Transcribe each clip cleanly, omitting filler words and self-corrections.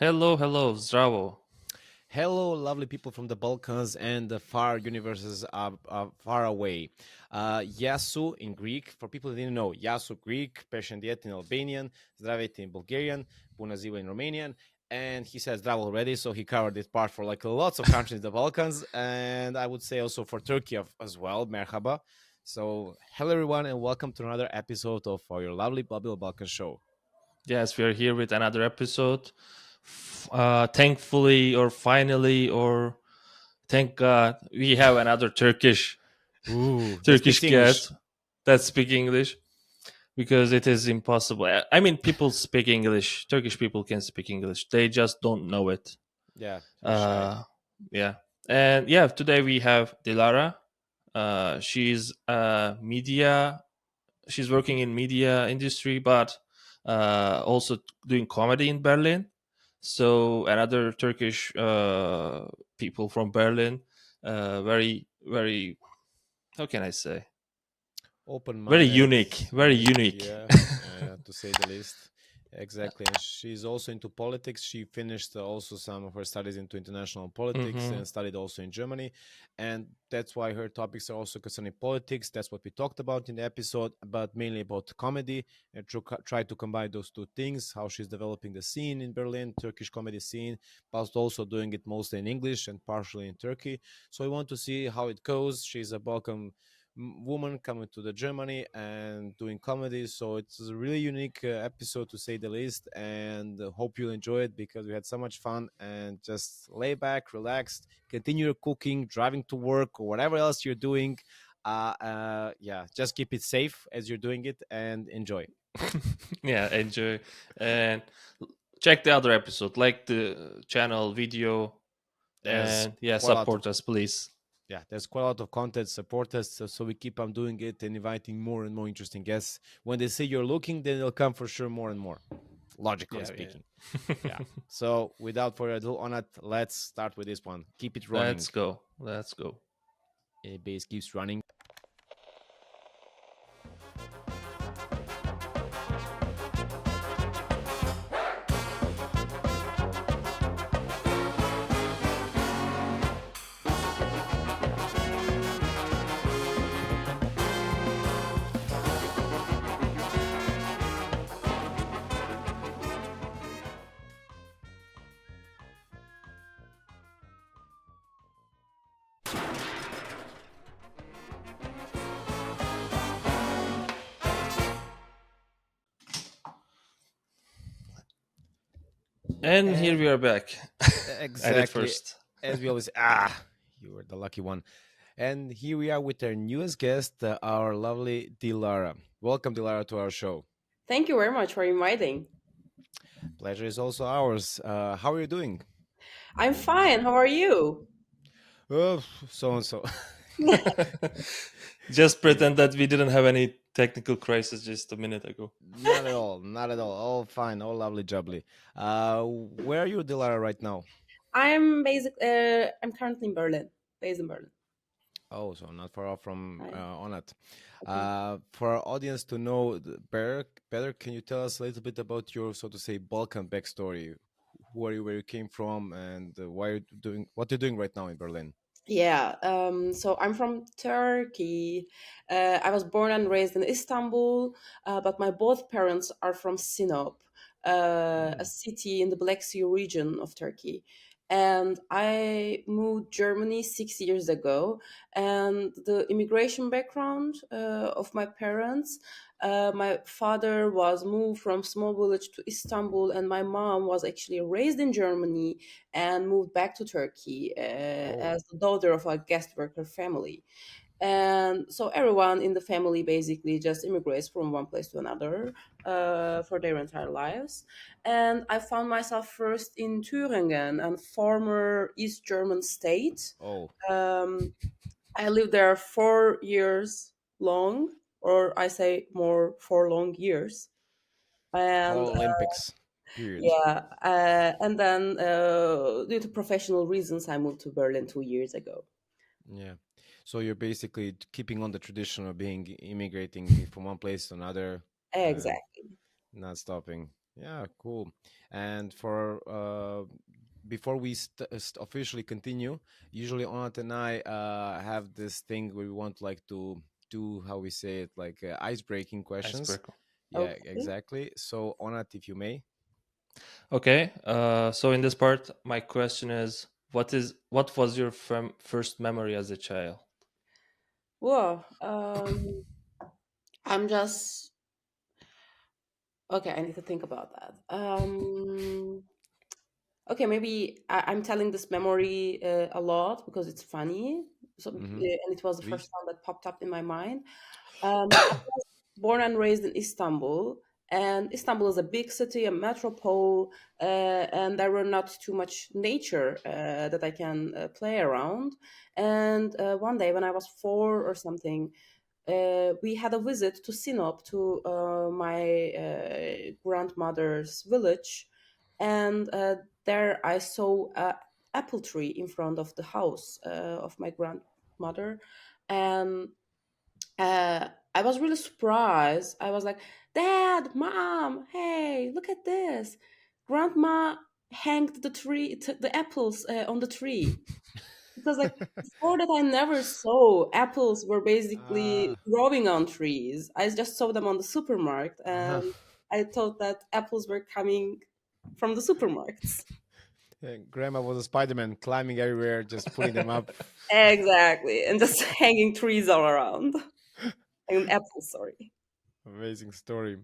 Hello, hello, zdravo. Hello, lovely people from the Balkans and the far universes far away. Yasu in Greek, for people who didn't know, Yasu Greek, Peshendiet in Albanian, Zdravit in Bulgarian, Bună ziua in Romanian, and he says Zdravo already, so he covered this part for like lots of countries in the Balkans, and I would say also for Turkey as well, Merhaba. So, hello everyone, and welcome to another episode of your lovely Balkan Show. Yes, we are here with another episode. Thankfully, or finally, or thank God, we have another Turkish Ooh, that speaks Turkish English. guest that speak English because it is impossible. I mean, people speak English. Turkish people can speak English. They just don't know it. Yeah, they're shy. Uh, yeah, and yeah, today we have Dilara. She's media. She's working in media industry, but also doing comedy in Berlin. So another Turkish people from Berlin, very very, how can I say, very Open-minded, unique, very unique, unique. yeah, to say the least. Exactly, and she's also into politics. She finished also some of her studies into international politics Hmm. and studied also in Germany, and that's why her topics are also concerning politics. That's what we talked about in the episode, but mainly about comedy and try to combine those two things. How she's developing the scene in Berlin, Turkish comedy scene, but also doing it mostly in English and partially in Turkey. So we want to see how it goes. She's a Balkan woman coming to the Germany and doing comedy. So it's a really unique episode to say the least, and hope you'll enjoy it because we had so much fun. And just lay back, relax, continue your cooking, driving to work, or whatever else you're doing. Yeah, just keep it safe as you're doing it and enjoy. Yeah, enjoy and check the other episode, like the channel video, There's and yeah, quite a lot of support us, please. there's quite a lot of content. Support us, so we keep on doing it and inviting more and more interesting guests. When they say you're looking, then they'll come for sure more and more. Logically Yeah, speaking. yeah. Yeah. So without further ado on it, let's start with this one. Keep it running. Let's go. Let's go. Base keeps running. And here And we are back. At it exactly first. as we always you were the lucky one. And here we are with our newest guest, our lovely Dilara. Welcome, Dilara, to our show. Thank you very much for inviting. Pleasure is also ours. How are you doing? I'm fine. How are you? Oh, so and so. Just pretend that we didn't have any technical crisis just a minute ago. Not at all. Not at all. All fine. All lovely jubbly. Where are you, Dilara, right now? I'm currently in Berlin, based in Berlin. Oh, so not far off from Right. Onat. Okay. For our audience to know better, can you tell us a little bit about your, so to say, Balkan backstory? Who are you, where you came from, and why you're doing what you're doing right now in Berlin? Yeah. So I'm from Turkey. I was born and raised in Istanbul, but my both parents are from Sinop, a Mm. city in the Black Sea region of Turkey. And I moved Germany 6 years ago. And the immigration background of my parents, my father was moved from small village to Istanbul, and my mom was actually raised in Germany and moved back to Turkey Oh, as the daughter of a guest worker family. And so everyone in the family basically just immigrates from one place to another for their entire lives. And I found myself first in Thüringen, a former East German state. oh, Um, I lived there 4 years long, or I say more, 4 long years. And whole Olympics period. yeah, and then due to professional reasons, I moved to Berlin 2 years ago. Yeah. So you're basically keeping on the tradition of being immigrating from one place to another. Uh, Exactly. Not stopping. Yeah, cool. And for before we officially continue, usually Onat and I have this thing where we want like to do how we say it, like ice-breaking questions. Icebreaker. Yeah, Okay. exactly. So Onat, if you may. Okay. So in this part, my question is, what was your first memory as a child? Well, I'm just okay. I need to think about that. Okay, maybe I'm telling this memory a lot because it's funny. So, Mm-hmm. and it was the first Please. time that popped up in my mind. I was born and raised in Istanbul, and Istanbul is a big city, a metropole, and there were not too much nature that I can play around. And one day, when I was 4 or something, we had a visit to Sinop, to my grandmother's village, and there I saw a apple tree in front of the house of my grandmother, and I was really surprised. I was like, "Dad, Mom, hey, look at this! Grandma hanged the apples on the tree." Because like before that, I never saw apples were basically Ah. growing on trees. I just saw them on the supermarket, Uh-huh. and I thought that apples were coming from the supermarkets. Grandma was a Spider-Man climbing everywhere, just putting them up. Exactly, and just hanging trees all around. And apples, sorry. Amazing story.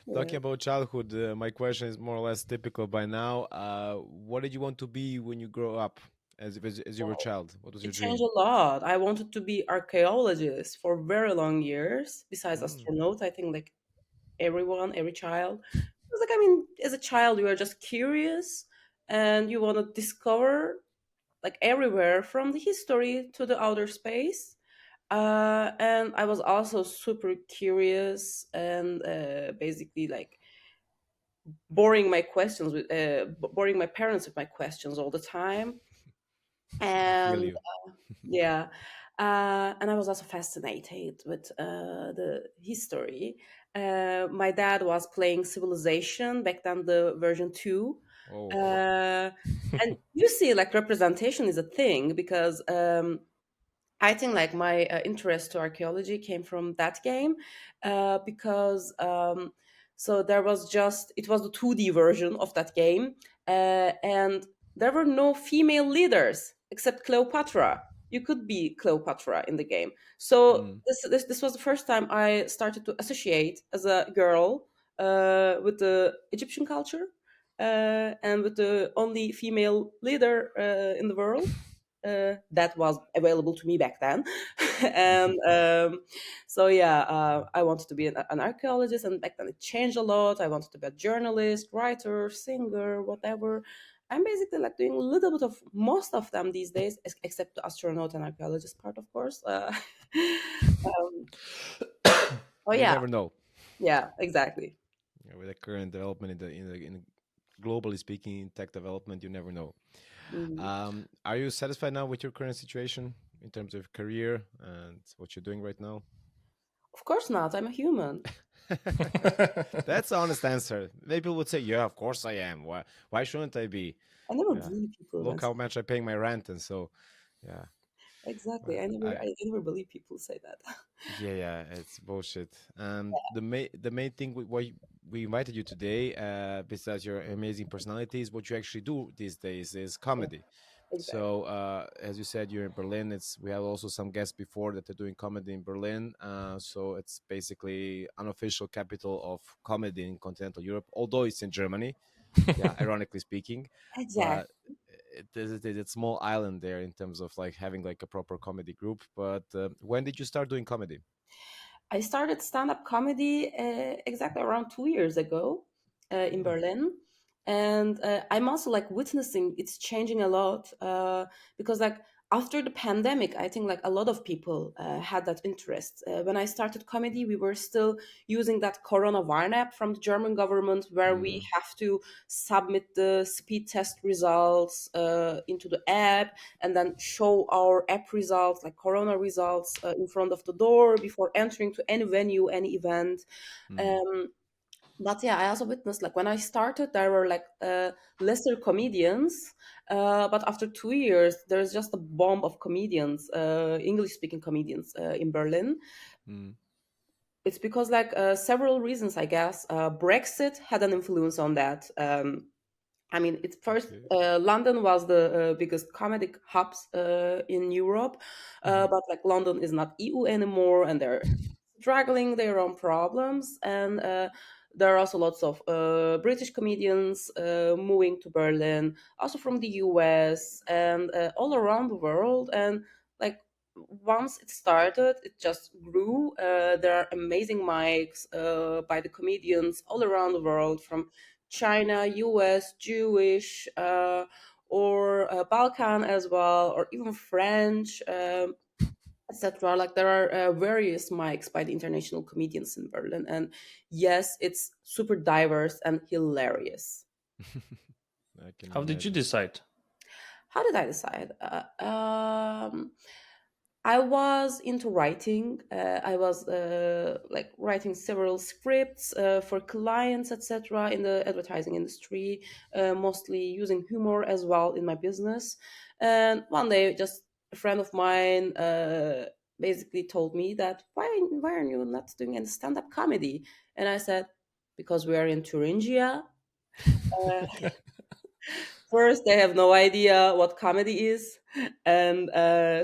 Yeah. Talking about childhood, my question is more or less typical by now. What did you want to be when you grow up, as you were a Wow. child? What was your It changed dream? a lot. I wanted to be archaeologist for very long years. Besides Mm. astronaut, I think like everyone, every child. It was like, I mean, as a child, you are just curious and you want to discover like everywhere from the history to the outer space. And I was also super curious and basically like boring my parents with my questions all the time. I feel And you. yeah, and I was also fascinated with the history. My dad was playing Civilization back then, the version 2. Oh, And you see, like, representation is a thing because I think like my interest to archaeology came from that game because so there was just it was the 2D version of that game, and there were no female leaders except Cleopatra. You could be Cleopatra in the game. So mm. this was the first time I started to associate as a girl with the Egyptian culture and with the only female leader in the world that was available to me back then. And so yeah, I wanted to be an archaeologist, and back then it changed a lot. I wanted to be a journalist, writer, singer, whatever. I'm basically like doing a little bit of most of them these days, except the astronaut and archaeologist part, of course. Um, oh You yeah, never know. yeah, exactly. Yeah, with the current development in globally speaking, in tech development, you never know. Mhm. Are you satisfied now with your current situation in terms of career and what you're doing right now? Of course not. I'm a human. That's the honest answer. Maybe people would say, "Yeah, of course I am. Why shouldn't I be?" I never Yeah, bully people when look how much I'm paying my rent, and so yeah. exactly. But I never believe people say that. yeah, yeah, it's bullshit. The main thing why we invited you today, besides your amazing personality, is what you actually do these days is Yeah, comedy. exactly. So, as you said, you're in Berlin. It's we have also some guests before that are doing comedy in Berlin. So it's basically unofficial capital of comedy in continental Europe, although it's in Germany. Yeah, ironically speaking, but Exactly. it is a small island there in terms of like having like a proper comedy group. But when did you start doing comedy? I started stand-up comedy exactly around 2 years ago in Hmm. Berlin, and I'm also like witnessing it's changing a lot because like after the pandemic, I think like a lot of people had that interest. When I started comedy, we were still using that Corona app from the German government, where we Hmm. have to submit the speed test results into the app and then show our app results, like Corona results, in front of the door before entering to any venue, any event. Hmm. Um, But yeah, I also witnessed like when I started, there were like lesser comedians, but after 2 years, there's just a bomb of comedians, English-speaking comedians in Berlin. Mm. It's because like several reasons, I guess. Brexit had an influence on that. I mean, it's first Okay. London was the biggest comedic hubs in Europe, Mhm. but like London is not EU anymore, and they're struggling their own problems. And there are also lots of British comedians moving to Berlin, also from the US and all around the world. And like once it started, it just grew. There are amazing mics by the comedians all around the world from China, US, Jewish, or Balkan as well, or even French, etc. Like there are various mics by the international comedians in Berlin, and yes, it's super diverse and hilarious. I can How did you imagine. decide? How did I decide? I was into writing. I was like writing several scripts for clients, etc., in the advertising industry, mostly using humor as well in my business. And one day, just a friend of mine basically told me that why are you not doing any stand up comedy? And I said, because we are in Thuringia. First, they have no idea what comedy is, and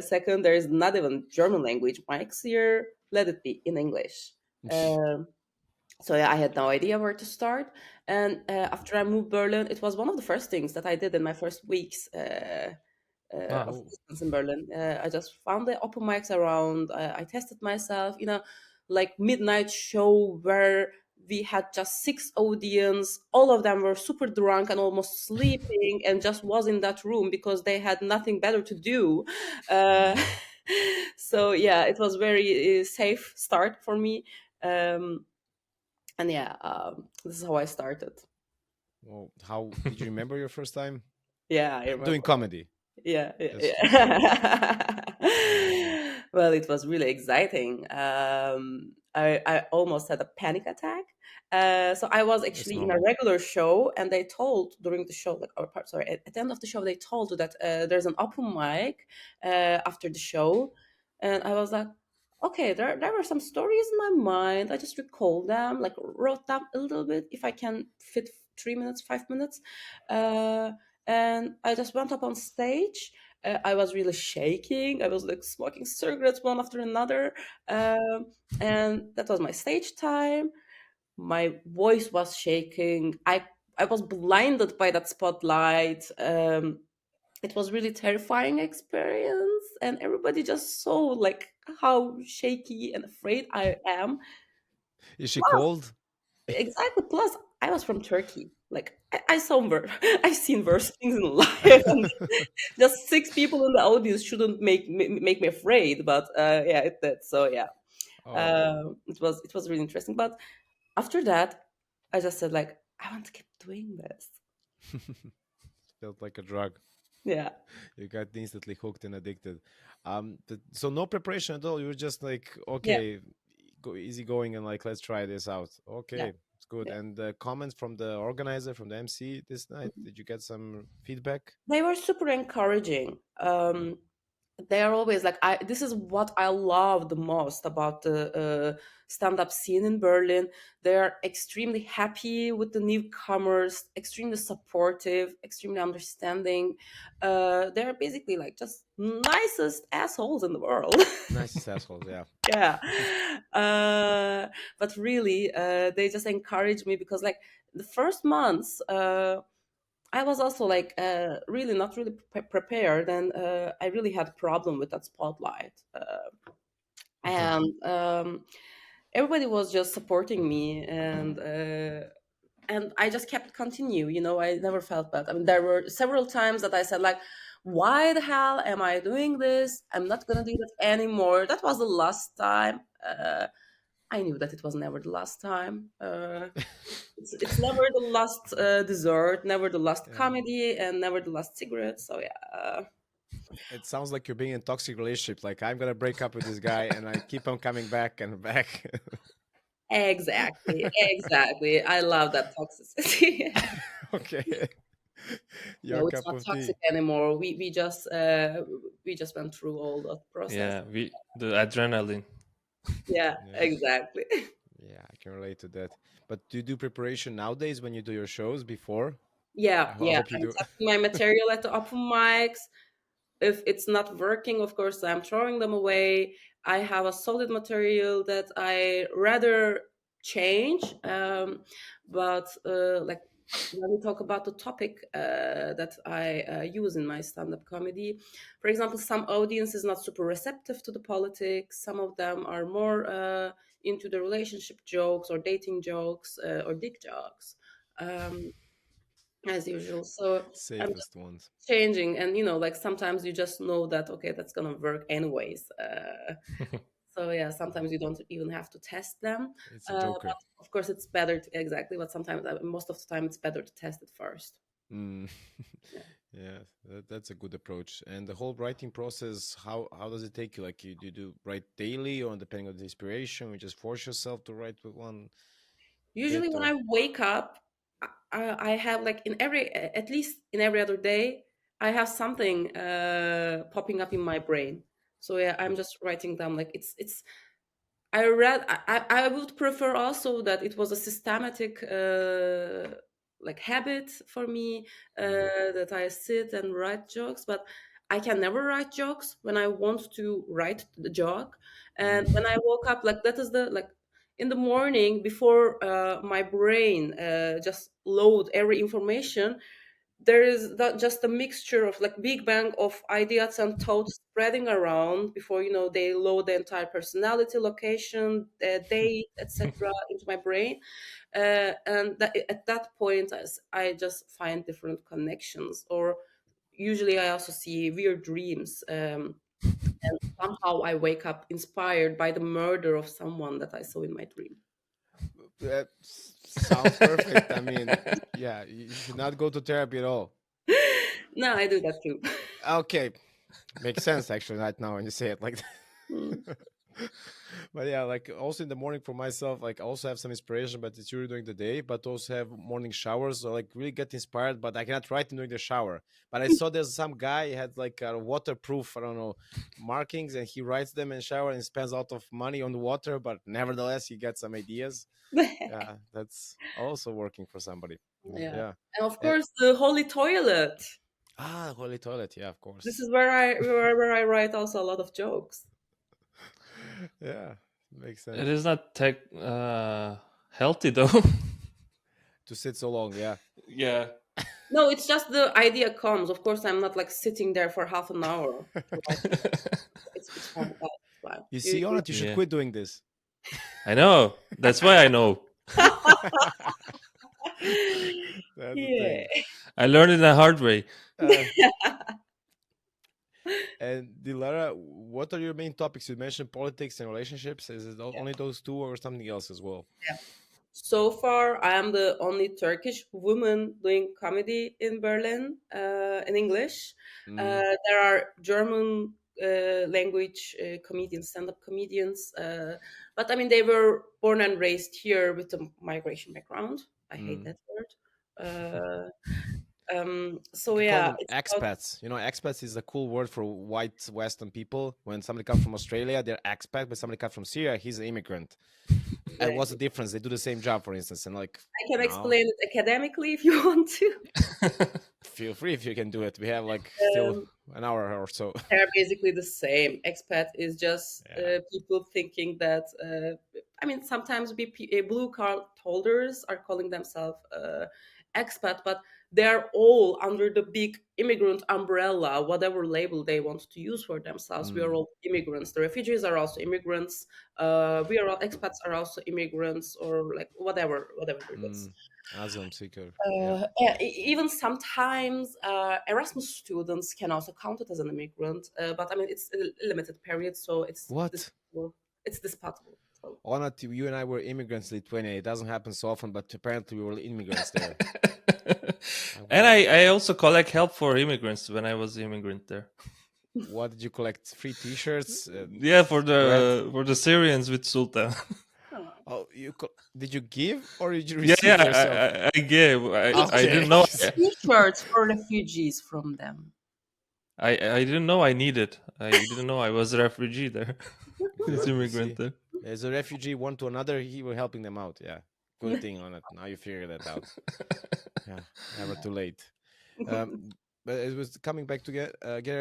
second, there is not even German language mics here. Let it be in English. Um, so yeah, I had no idea where to start. And after I moved Berlin, it was one of the first things that I did in my first weeks of Wow. Oh, distance in Berlin. I just found the open mics around. I tested myself, like midnight show where we had just six audience. All of them were super drunk and almost sleeping, and just was in that room because they had nothing better to do. Uh, so yeah, it was very safe start for me. Um, and yeah, this is how I started. well, how did you remember your first time Yeah, I doing remember. comedy? Yeah, Just okay. yeah. Amazing. Well, it was really exciting. I almost had a panic attack. So I was It's actually in a normal. regular show, and they told during the show, like, or sorry, at the end of the show, they told you that there's an open mic after the show, and I was like, okay, there were some stories in my mind. I just recalled them, like wrote them a little bit, if I can fit 3 minutes, 5 minutes. Uh, and I just went up on stage. I was really shaking. I was like smoking cigarettes one after another, um, and that was my stage time. My voice was shaking. I was blinded by that spotlight. It was really terrifying experience, and everybody just saw like how shaky and afraid I am. Is she cold? Exactly. Plus, I was from Turkey. Like I saw I've seen worse things in life, and just six people in the audience shouldn't make me afraid. But yeah, it did. So yeah, Oh, it was really interesting. But after that, I just said like I want to keep doing this. felt like a drug. Yeah, You got instantly hooked and addicted. So no preparation at all. You were just like, yeah, okay, go easy going and like let's try this out. yeah, Okay, it's good. yeah. And the comments from the organizer, from the MC this night, did you get some feedback? They were super encouraging. They are always like I this is what I love the most about the stand-up scene in Berlin. They are extremely happy with the newcomers, extremely supportive, extremely understanding. They're basically like just nicest assholes in the world. Nicest assholes, yeah. Yeah. But really they just encourage me because like the first months I was also like really not really prepared, and I really had a problem with that spotlight. Okay. And everybody was just supporting me, and I just kept continue. I never felt bad. I mean, there were several times that I said like, "Why the hell am I doing this? I'm not gonna do that anymore." That was the last time. I knew that it was never the last time. It's never the last dessert, never the last Yeah. comedy, and never the last cigarette. So yeah, It sounds like you're being in a toxic relationship. Like I'm gonna break up with this guy and I keep on coming back and back. Exactly. I love that toxicity. Okay. Your No, it's cup not of toxic tea. anymore. We just went through all that process. Yeah, the adrenaline. Yeah, Yeah. exactly. Yeah, I can relate to that. But do you do preparation nowadays when you do your shows before? Yeah, I yeah. hope you I'm do. testing my material at the open mics. If it's not working, of course, I'm throwing them away. I have a solid material that I rather change. But like when we talk about the topic that I use in my stand-up comedy, for example, some audience is not super receptive to the politics. Some of them are more into the relationship jokes or dating jokes or dick jokes. Um, as usual. So I'm Safest ones. changing, and like sometimes you just know that okay, that's gonna work anyways. So yeah, sometimes you don't even have to test them, It's a joker. but of course it's better to, exactly, but sometimes most of the time it's better to test it first. Mm. Yeah. Yeah, that's a good approach. And the whole writing process, how does it take you? Like you do write daily, or depending on the inspiration, you just force yourself to write with one Usually bit, when or I wake up, I have like in every at least in every other day, I have something popping up in my brain. So yeah, I'm just writing down, like it's I would prefer also that it was a systematic like habit for me, mm, that I sit and write jokes, but I can never write jokes when I want to write the joke. And when I mm, woke up, like that is the like in the morning before my brain just load every information, there is not just a mixture of like big bang of ideas and thoughts spreading around before they load the entire personality, location, date, etc. into my brain, and at that point I just find different connections, or usually I also see weird dreams, and somehow I wake up inspired by the murder of someone that I saw in my dream. that sounds perfect. I mean, yeah, you should not go to therapy at all. No, I do that too. Okay, makes sense actually right now when you say it like Mm. that. But yeah, like also in the morning for myself, like I also have some inspiration, but it's usually during the day, but also have morning showers. So like really get inspired, but I cannot write during the shower. But I saw there's some guy had like a waterproof, I don't know, markings, and he writes them in shower and spends a lot of money on the water, but nevertheless he gets some ideas. Yeah, that's also working for somebody. Yeah. Yeah. And of And course, the holy toilet. holy toilet, yeah, of This course. is where I write also a lot of jokes. Yeah, makes It sense. is not healthy though. To sit so long, yeah. Yeah. No, it's just the idea comes. Of course, I'm not like sitting there for half an hour to write a joke. It's fine. It's fine. You see, Onat, you should Yeah. quit doing this. I know. That's why I know. That's the thing. Yeah. I learned it the hard way. Uh, and Dilara, what are your main topics? You mentioned politics and relationships. Is it only those two, or something else as well? Yeah. So far, I am the only Turkish woman doing comedy in Berlin in English. Mm, There are German language comedians, stand-up comedians, but I mean they were born and raised here with a migration background. I hate mm. that word. Uh, You so can call yeah, them it's about expats. You know, expats is a cool word for white Western people. When somebody comes from Australia, they're expat, but somebody comes from Syria, he's an immigrant. And what's the exactly. difference? They do the same job, for instance, and like, I can no, explain it academically if you want to. feel free if you can do it. We have like still Um, an hour or so. they're basically the same. Expat is just Yeah. people thinking that, I mean, sometimes blue card holders are calling themselves expat, but they're all under the big immigrant umbrella, whatever label they want to use for themselves. We are Mm, all immigrants. The refugees are also immigrants. We are all expats are also immigrants, or like whatever it is. mm. Asylum seeker. Yeah. Yeah, even sometimes Erasmus students can also count it as an immigrant, but I mean it's a limited period, so it's What? disputable. It's disputable. So Onat, you and I were immigrants in Lithuania. It doesn't happen so often, but apparently we were immigrants there. And Wow. I also collect help for immigrants when I was immigrant there. What did you collect? Free T-shirts, Yeah, bread. for the Syrians with Sultan. Oh, did you give or did you Yeah, receive yeah, yourself? I gave. I Okay. didn't know. T-shirts for refugees from them. I didn't know I needed. I didn't know I was a refugee there. This Good. You immigrant see, there. as a refugee, one to another, he were helping them out. Yeah. Good thing on it. Now you figure that out. Yeah. Never too late. But it was coming back to Garrett.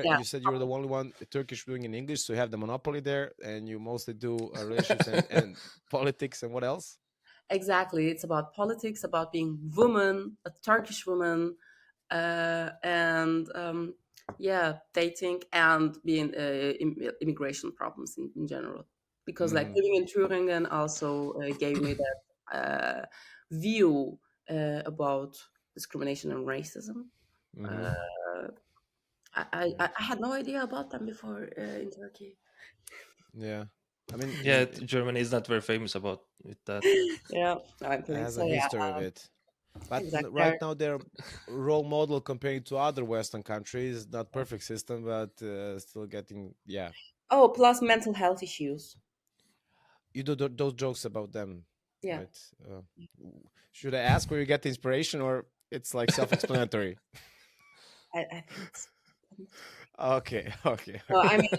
Yeah. You said you're the only one Turkish doing in English, so you have the monopoly there, and you mostly do relationships and politics and what else? Exactly. It's about politics, about being woman, a Turkish woman, and yeah, dating and being immigration problems in general. Because like Mm-hmm. living in Thüringen also gave me that view about discrimination and racism. Mm-hmm. Uh, I had no idea about them before in Turkey. Yeah. I mean, Yeah, Germany is not very famous about with that. Yeah, I believe has a so. Yeah, history of it. But exactly. right now, they're role model compared to other Western countries. Not perfect system, but still getting. Yeah, Oh, plus mental health issues. you do those jokes about them, Yeah, right? Should I ask where you get the inspiration, or it's like self-explanatory? I think it's. Okay, okay, I okay. mean,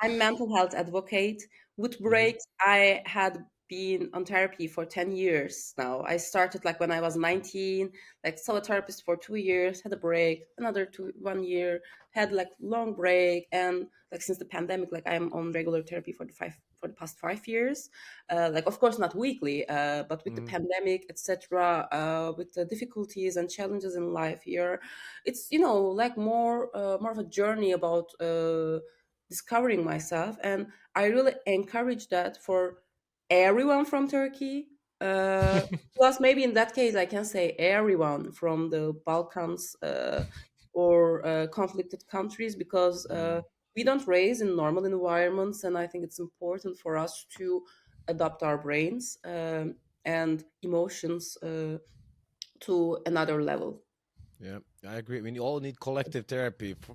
I'm mental health advocate. With Hmm. breaks, I had been on therapy for 10 years now. I started like when I was 19, like saw a therapist for 2 years, had a break, another 1 year, had like long break, and like since the pandemic, like I'm on regular therapy for the past 5 years. Like of course not weekly, but with the Hmm. pandemic, etc., with the difficulties and challenges in life here, it's like more of a journey about discovering myself, and I really encourage that for everyone from Turkey. uh, Plus maybe in that case I can say everyone from the Balkans or conflicted countries, because we don't raise in normal environments, and I think it's important for us to adapt our brains and emotions to another level. Yeah, I agree. We all need collective therapy for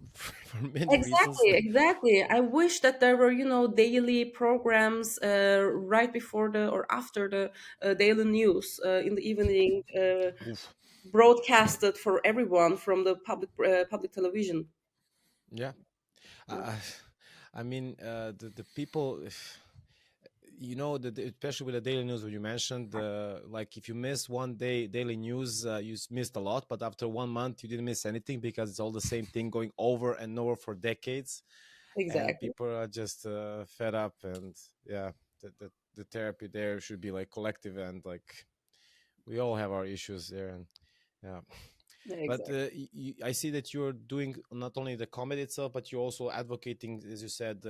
many reasons. Exactly, exactly. I wish that there were, daily programs right before the or after the daily news in the evening, Oof. broadcasted for everyone from the public television. Yeah. Yeah. Uh, I mean, the people, especially with the daily news, what you mentioned, like if you miss one day daily news, missed a lot. But after 1 month, you didn't miss anything because it's all the same thing going over and over for decades, and Exactly. people are just fed up. And yeah, the therapy there should be like collective, and like we all have our issues there, and yeah. But Exactly. I see that you're doing not only the comedy itself, but you're also advocating, as you said,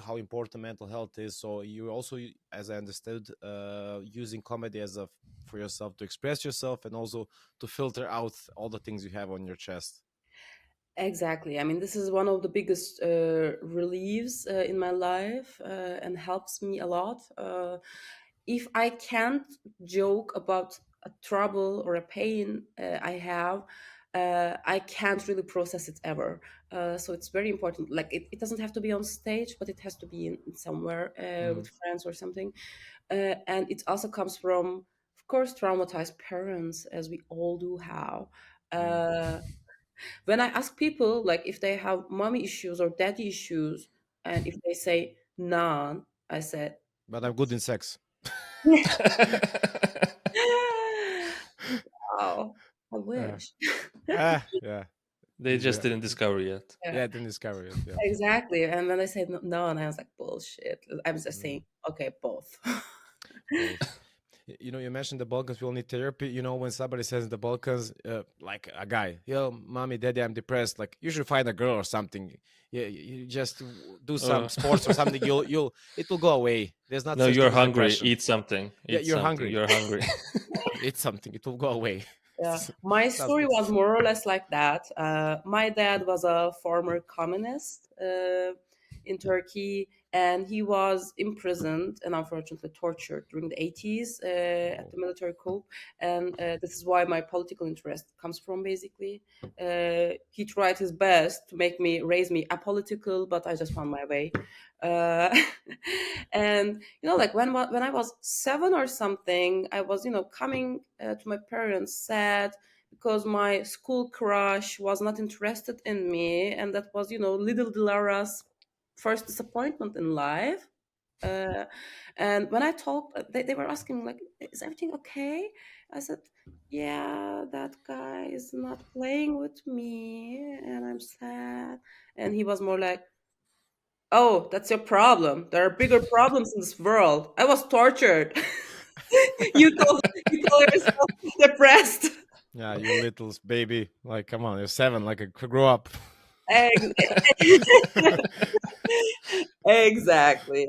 how important mental health is. So you're also, as I understood, using comedy as a for yourself to express yourself and also to filter out all the things you have on your chest. Exactly. I mean, this is one of the biggest reliefs in my life and helps me a lot. If I can't joke about a trouble or a pain I have, I can't really process it ever. So it's very important. Like it doesn't have to be on stage, but it has to be in somewhere Mm. with friends or something. And it also comes from, of course, traumatized parents, as we all do have. Mm. Uh, when I ask people like if they have mommy issues or daddy issues, and if they say none, I said, But I'm good in sex. wow, I Uh, wish. yeah. They Easy. just didn't discover yet. Yeah, Yeah, didn't discover it. Yeah. exactly. And then they said no, and I was like, bullshit. I was just Mm. saying, okay, both. Both. You mentioned the Balkans. We all need therapy. When somebody says in the Balkans, like a guy, yo, mommy, daddy, I'm depressed. Like you should find a girl or something. Yeah, you just do some Uh, sports or something. It will go away. There's not no, such you're thing as hungry. depression. Eat something. Yeah, Eat you're something. hungry. You're hungry. Eat something. It will go away. Yeah, my It's not. story was It's. more or less like that. My dad was a former communist in Turkey, and he was imprisoned and unfortunately tortured during the 80s at the military coup. And this is why my political interest comes from, basically. He tried his best to raise me apolitical, but I just found my way. uh, and like when I was 7 or something, I was coming to my parents sad because my school crush was not interested in me, and that was little Dilara's first disappointment in life. uh, and when I talked, they were asking like, is everything okay? I said, yeah, that guy is not playing with me and I'm sad. And he was more like, oh, that's your problem. There are bigger problems in this world. I was tortured. You call yourself depressed. Yeah, you little baby. Like, come on, you're 7. Like, grow up. Ex- exactly.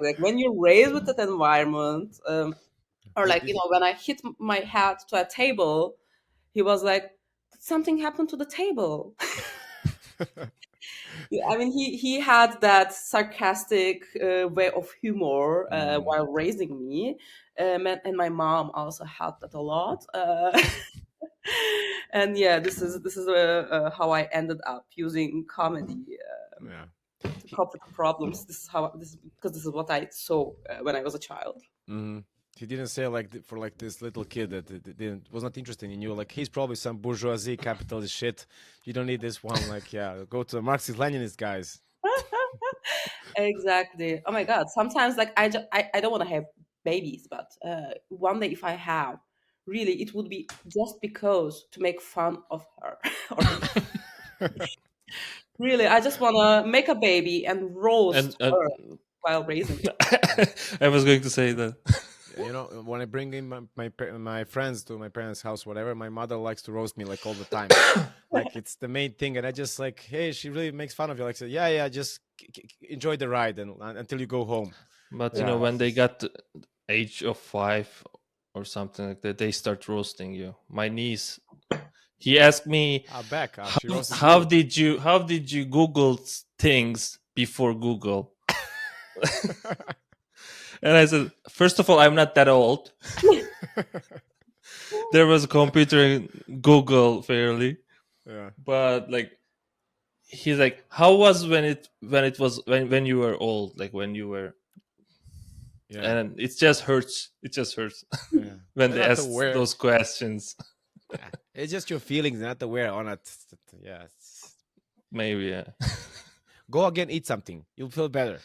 Like when you're raised with that environment, or like when I hit my head to a table, he was like, something happened to the table. Yeah, I mean, he had that sarcastic way of humor while raising me, and my mom also had that a lot. And yeah, this is how I ended up using comedy Yeah. to cope with the problems. Because this is what I saw when I was a child. Mm-hmm. He didn't say like for like this little kid that didn't was not interested in you. Like he's probably some bourgeoisie capitalist shit. You don't need this one. Like yeah, go to the Marxist Leninist guys. Exactly. Oh my God. Sometimes like I don't want to have babies, but one day if I have, really, it would be just because to make fun of her. Or really, I just want to make a baby and roast And her while raising it. I was going to say that. You know, when I bring in my friends to my parents' house, whatever, my mother likes to roast me like all the time. Like it's the main thing, and I just like, hey, she really makes fun of you. Like, say, yeah, just enjoy the ride and until you go home. But Yeah. when they got the age of 5 or something like that, they start roasting you. My niece, he asked me, Back. She roasted how you. how did you Google things before Google? And I said, first of all, I'm not that old. There was a computer in Google fairly, Yeah. but like he's like, how was when you were old, like when you were, Yeah. and it just hurts. It just hurts Yeah. when They're they not ask aware. those questions. Yeah. It's just your feelings, not aware on it. Yeah. Maybe, yeah. Go again, eat something. You'll feel better.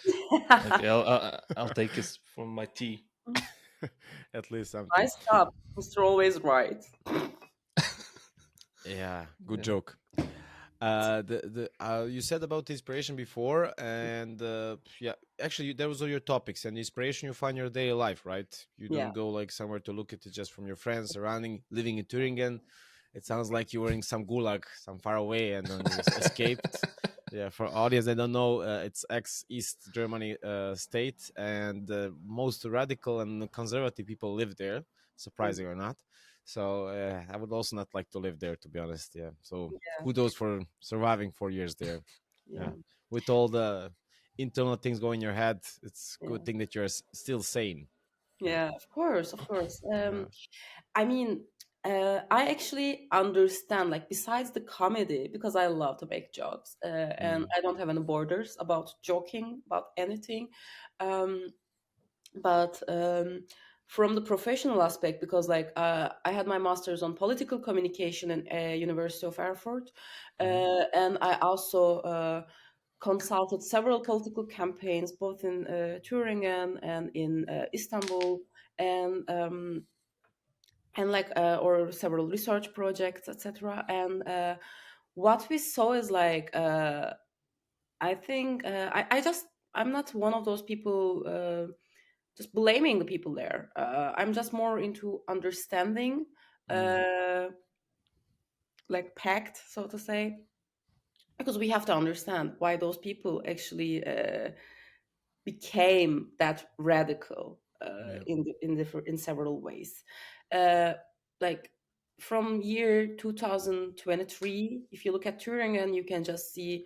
Okay, I'll take this from my tea. At least something. Nice job, Mr. Always Right. Yeah, good Yeah. joke. You said about inspiration before, and yeah, actually, those are your topics and inspiration you find in your daily life, right? You Yeah. don't go like somewhere to look at it just from your friends surrounding, living in Thuringen. It sounds like you were in some gulag, some far away, and then you escaped. Yeah, for audience that don't know, it's ex-East Germany state, and most radical and conservative people live there, surprising or not. So I would also not like to live there, to be honest. Yeah. So Yeah. kudos for surviving 4 years there. Yeah. Yeah. With all the internal things going in your head, it's a Yeah. good thing that you're still sane. Yeah. Of course. Of course. Yeah. I mean, I actually understand, like, besides the comedy, because I love to make jokes, and Mm. I don't have any borders about joking about anything. Um, but from the professional aspect, because like I had my master's on political communication in University of Erfurt, and I also consulted several political campaigns, both in Turingen and in Istanbul, and like or several research projects, etc. And what we saw is like I think I'm not one of those people just blaming the people there. I'm just more into understanding, Mm. uh, like pact, so to say, because we have to understand why those people actually became that radical Yeah. in several ways. Uh, like from year 2023, if you look at Turingen, you can just see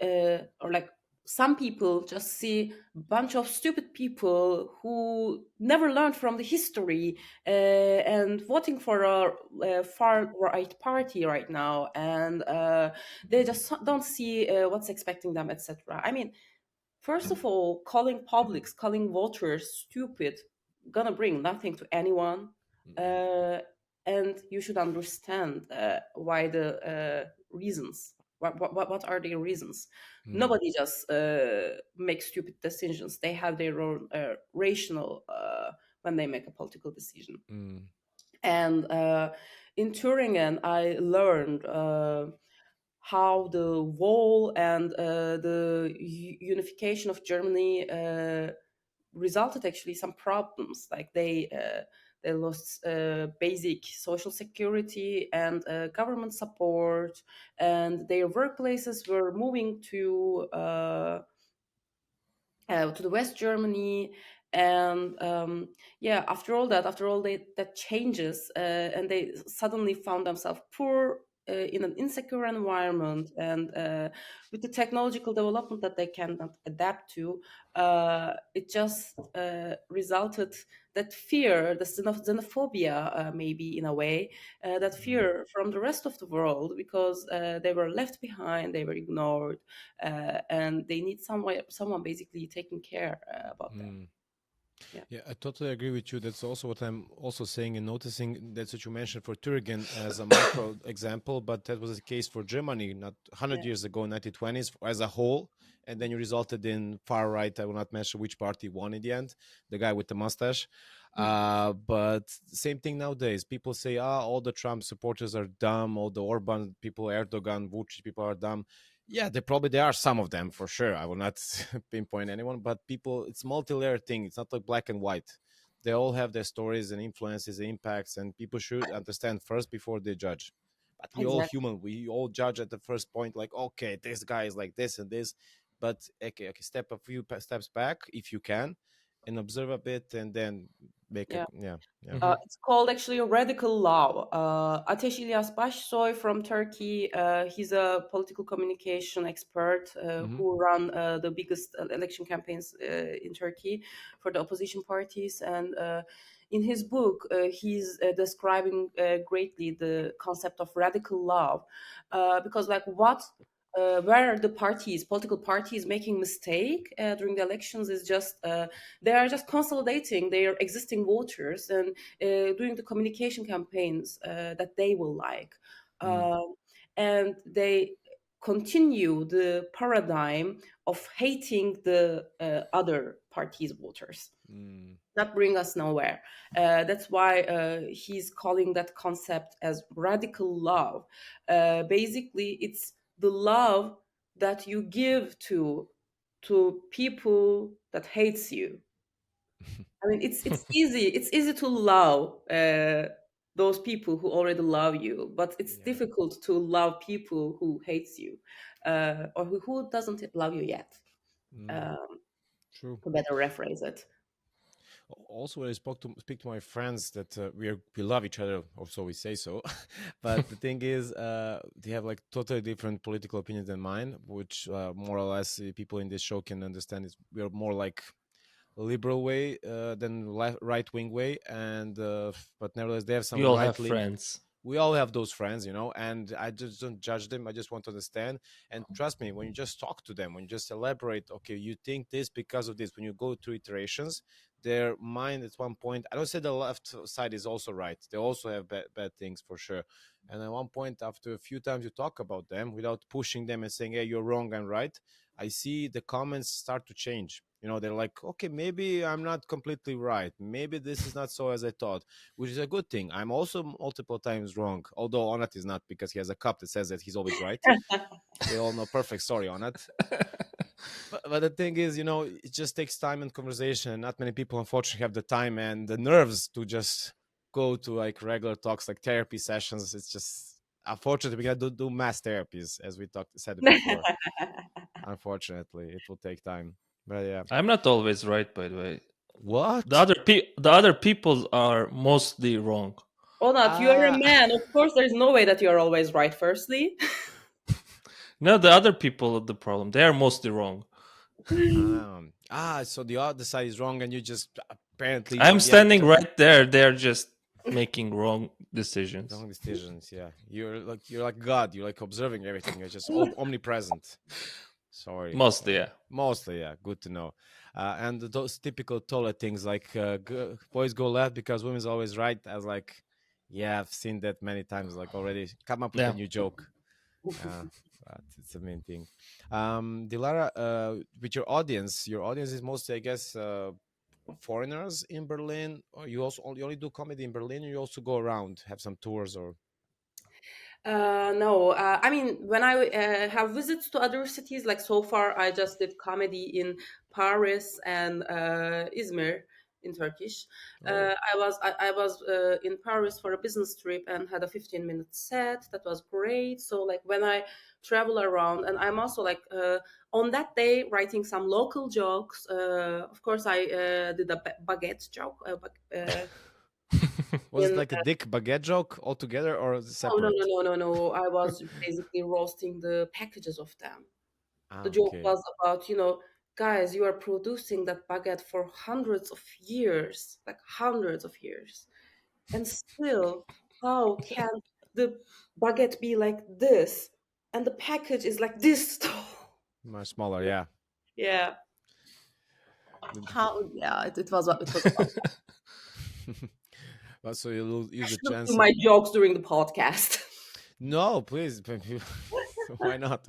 or like some people just see a bunch of stupid people who never learned from the history and voting for a far right party right now, and they just don't see what's expecting them, etc. I mean, first of all, calling publics, calling voters stupid, gonna bring nothing to anyone. And you should understand why the reasons. What are the reasons? Nobody just makes stupid decisions. They have their own rational when they make a political decision. And in Turingen, I learned how the wall and the unification of Germany resulted actually some problems. Like they lost basic social security and government support, and their workplaces were moving to the West Germany. And yeah, after all that changes, and they suddenly found themselves poor in an insecure environment, and with the technological development that they cannot adapt to, it just resulted that fear, the xenophobia, maybe in a way, that fear from the rest of the world, because they were left behind, they were ignored, and they need someone basically taking care about them. Yeah, I totally agree with you. That's also what I'm also saying and noticing. That's what you mentioned for Thüringen as a micro example, but that was the case for Germany not 100 years ago, 1920s, as a whole. And then you resulted in far right. I will not mention which party won in the end, the guy with the mustache. But same thing nowadays. People say, all the Trump supporters are dumb, all the Orban people, Erdogan, Vucic people are dumb. Yeah, there are some of them for sure. I will not pinpoint anyone, but people, it's multi-layered thing. It's not like black and white. They all have their stories and influences and impacts, and people should understand first before they judge. But we all Exactly. human. We all judge at the first point, like, okay, this guy is like this and this. But okay, step a few steps back if you can, and observe a bit, and then make Yeah. yeah. It's called actually a radical law. Ateş İlyas Başsoy from Turkey. He's a political communication expert who run the biggest election campaigns in Turkey for the opposition parties. And in his book, he's describing greatly the concept of radical law, because like where the political parties making mistake during the elections is just they are just consolidating their existing voters and doing the communication campaigns that they will like. And they continue the paradigm of hating the other parties' voters. That bring us nowhere. That's why he's calling that concept as radical love. Basically, it's the love that you give to people that hates you. I mean, it's easy. It's easy to love those people who already love you, but it's difficult to love people who hates you, or who doesn't love you yet. True. To better rephrase it. Also, when I speak to my friends that we love each other, or so we say so. But the thing is, they have like totally different political opinions than mine, which more or less people in this show can understand. Is we are more like liberal way than right wing way, and but nevertheless they have some We all right have leaning. friends. We all have those friends, and I just don't judge them. I just want to understand. And trust me, when you just talk to them, when you just elaborate, okay, you think this because of this, when you go through iterations, their mind at one point, I don't say the left side is also right. They also have bad things for sure. And at one point, after a few times you talk about them without pushing them and saying, hey, you're wrong, I'm right, I see the comments start to change. They're like, okay, maybe I'm not completely right. Maybe this is not so as I thought, which is a good thing. I'm also multiple times wrong, although Onat is not, because he has a cup that says that he's always right. We all know perfect. Sorry, Onat. But the thing is, it just takes time and conversation. Not many people, unfortunately, have the time and the nerves to just go to like regular talks, like therapy sessions. It's just, unfortunately, we got to do mass therapies, as we said before. Unfortunately, it will take time. But yeah. I'm not always right, by the way. What? The other people are mostly wrong. Onat, you are a man. Of course, there's no way that you are always right, firstly. No, the other people are the problem. They are mostly wrong. So the other side is wrong, and you just apparently I'm yeah, standing right there. They're just making wrong decisions. wrong decisions. Yeah, you're like God. You're like observing everything. You're just omnipresent. Sorry. Mostly, yeah. Mostly, yeah. Good to know. And those typical toilet things like boys go left because women's always right. I was like, yeah, I've seen that many times. Like already, come up with a Yeah. new joke. But it's the main thing. Dilara, with your audience is mostly, I guess, foreigners in Berlin. Or you only do comedy in Berlin, or you also go around, have some tours, or No, I mean, when I have visits to other cities, like so far, I just did comedy in Paris and Izmir in Turkish. oh, I was in Paris for a business trip and had a 15-minute set. That was great. So like when I travel around, and I'm also like on that day writing some local jokes. Of course, I did a baguette joke. was it In like a dick baguette joke altogether, or Oh, no, separate? no, no, no, no. I was basically roasting the packages of them. The joke Okay. was about, guys, you are producing that baguette for hundreds of years, like hundreds of years. And still, how can the baguette be like this? And the package is like this. Much smaller, yeah. Yeah. How? Yeah, it was about. Well, so you'll I use the shouldn't do chance. my jokes during the podcast. No, please. Why not?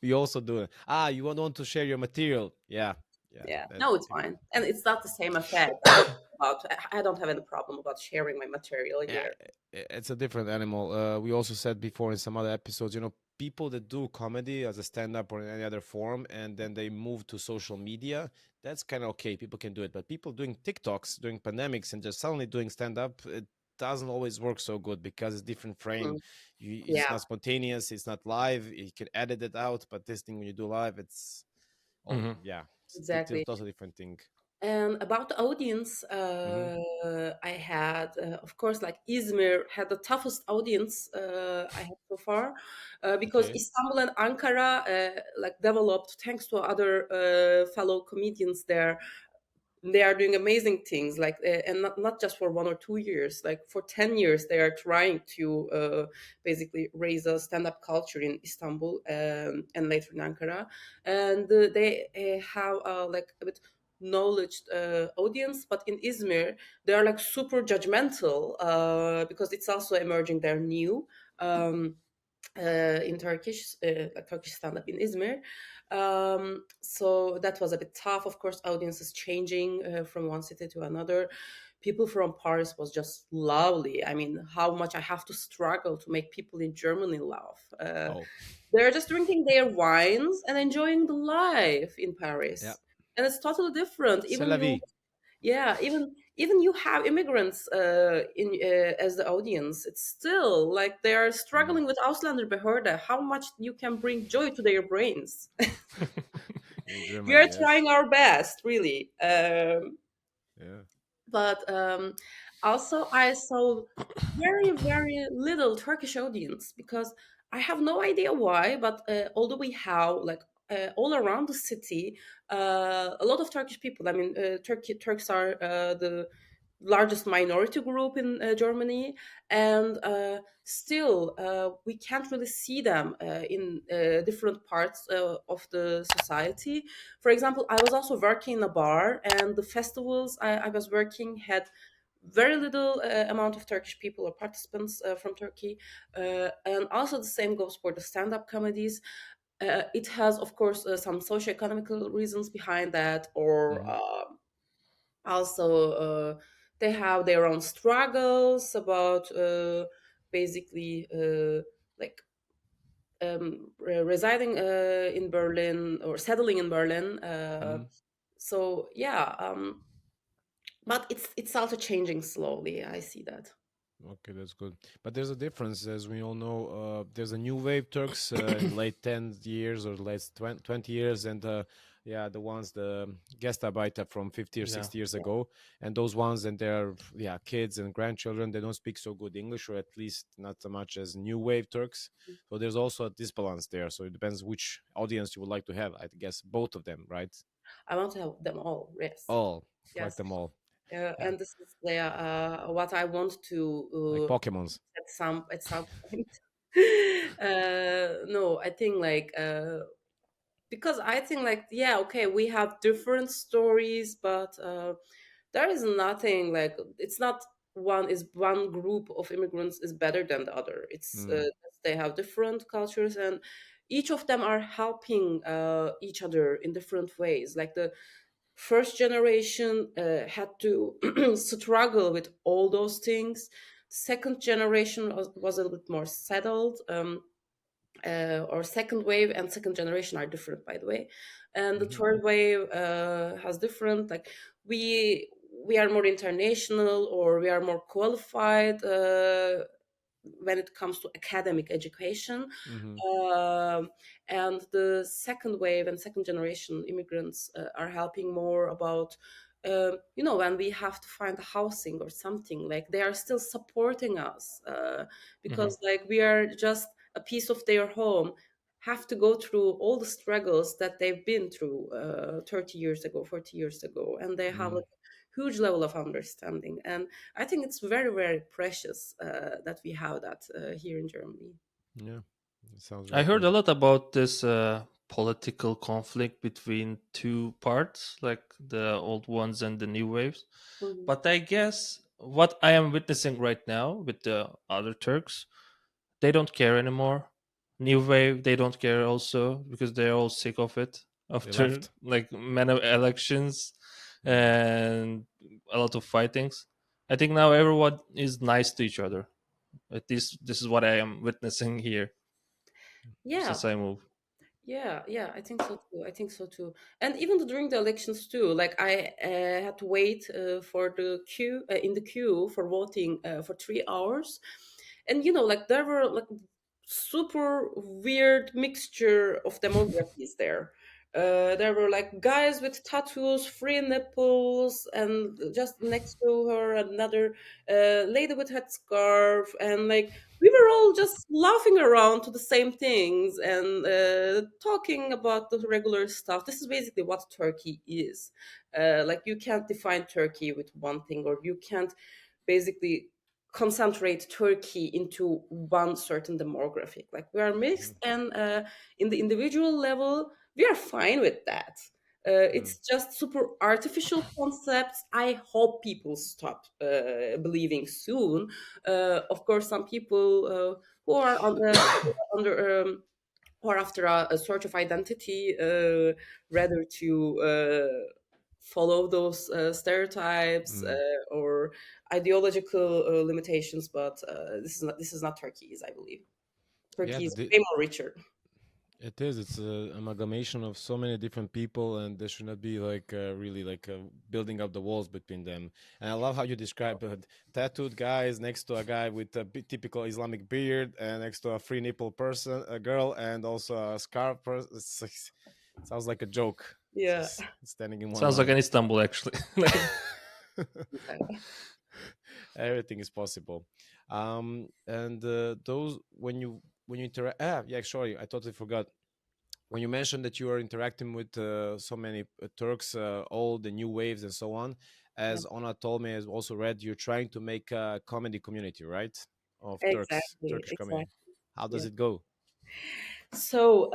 We also do it. You want to share your material? Yeah, yeah. Yeah, That, no, it's fine, and it's not the same effect. I don't have any problem about sharing my material yeah, here. it's a different animal. We also said before in some other episodes, people that do comedy as a stand-up or in any other form, and then they move to social media. That's kind of okay. People can do it, but people doing TikToks during pandemics and just suddenly doing stand-up, it doesn't always work so good because it's different frame. Mm, It's yeah, not spontaneous. It's not live. You can edit it out, but this thing when you do live, it's Mhm. yeah, it's exactly. totally different thing. And about the audience, Hmm. I had, of course, like Izmir had the toughest audience I had so far, because Okay. Istanbul and Ankara like developed thanks to other fellow comedians there. They are doing amazing things, like and not just for 1 or 2 years, like for 10 years they are trying to basically raise a stand-up culture in Istanbul, and later in Ankara. And they have like a bit knowledge audience, but in Izmir they are like super judgmental, because it's also emerging, they're new, um, in Turkish, like Turkish stand-up in Izmir. So that was a bit tough. Of course, audience is changing from one city to another. People from Paris was just lovely. I mean, how much I have to struggle to make people in Germany laugh. Oh, They're just drinking their wines and enjoying the life in yeah. Paris, and it's totally different. C'est Even la you vie. Yeah, even you have immigrants in as the audience. It's still like they are Mm. struggling with Ausländerbehörde. How much you can bring joy to their brains? In We are Germany, yes. trying our best, really. Yeah. But also, I saw very, very little Turkish audience, because I have no idea why. But although we have like all around the city, a lot of Turkish people. I mean, Turks are the largest minority group in Germany, and still we can't really see them in different parts of the society. For example, I was also working in a bar, and the festivals I was working had very little amount of Turkish people or participants from Turkey. And also the same goes for the stand-up comedies. It has, of course, some socio-economical reasons behind that, or Hmm. also they have their own struggles about basically like residing in Berlin or settling in Berlin. Hmm. So yeah, but it's also changing slowly. I see that. Okay, that's good. But there's a difference, as we all know. There's a new wave Turks in late 10 years or late 20 years, and yeah, the ones, the Gastarbeiter from 50 or Yeah. 60 years ago, and those ones, and they're, yeah, kids and grandchildren, they don't speak so good English, or at least not so much as new wave Turks. So there's also a disbalance there. So it depends which audience you would like to have. I guess both of them, right? I want to have them all. Yes, All, like yes. them all. And this is what I want Like to Pokemons. at some point. No, I think like because I think like yeah, okay, we have different stories, but there is nothing like it's not one group of immigrants is better than the other. It's Mm. they have different cultures and each of them are helping each other in different ways. Like the first generation had to struggle with all those things. Second generation was a little bit more settled. Or second wave and second generation are different, by the way, and the Hmm. third wave has different like we are more international or we are more qualified when it comes to academic education. Hmm. um, and the second wave and second generation immigrants are helping more about when we have to find a housing or something, like they are still supporting us Hmm. because like we are just a piece of their home, have to go through all the struggles that they've been through 30 years ago, 40 years ago, and they have Mm. like a huge level of understanding. And I think it's very, very precious that we have that here in Germany. Yeah, it sounds I really heard good. a lot about this political conflict between two parts, like the old ones and the new waves. Mhm. But I guess what I am witnessing right now with the other Turks, they don't care anymore. New wave, they don't care also because they're all sick of it They after left. like many elections Mm. and a lot of fightings. I think now everyone is nice to each other. At least this is what I am witnessing here Yeah, since I moved. yeah, yeah. I think so too. I think so too. And even during the elections too, like I had to wait for the queue in the queue for voting for 3 hours, and like there were like super weird mixture of demographies there. There were like guys with tattoos, free nipples, and just next to her another lady with headscarf, and like we were all just laughing around to the same things and talking about the regular stuff. This is basically what Turkey is. Like you can't define Turkey with one thing, or you can't basically concentrate Turkey into one certain demographic. Like we are mixed, and in the individual level, we are fine with that. Mm. It's just super artificial concepts. I hope people stop believing soon. Of course, some people who are under or after a sort of identity, rather to follow those stereotypes Mm. or ideological limitations. But this is not Turkey, I believe. Yeah, Turkey is way more richer. it is. It's a amalgamation of so many different people, and there should not be like really like building up the walls between them. And I love how you describe tattooed guys next to a guy with a typical Islamic beard, and next to a free nipple person, a girl, and also a scarf person. Sounds like a joke. It's Yeah. just standing in one Sounds like line. an Istanbul actually. Like, Everything is possible. And those when you interact. Yeah, sorry, I totally forgot when you mentioned that you are interacting with so many Turks, old and new waves and so on, Yeah. as Ona told me, as also read, you're trying to make a comedy community, right? Of Exactly. Turkish comedy. Exactly. How does Yeah. it go? So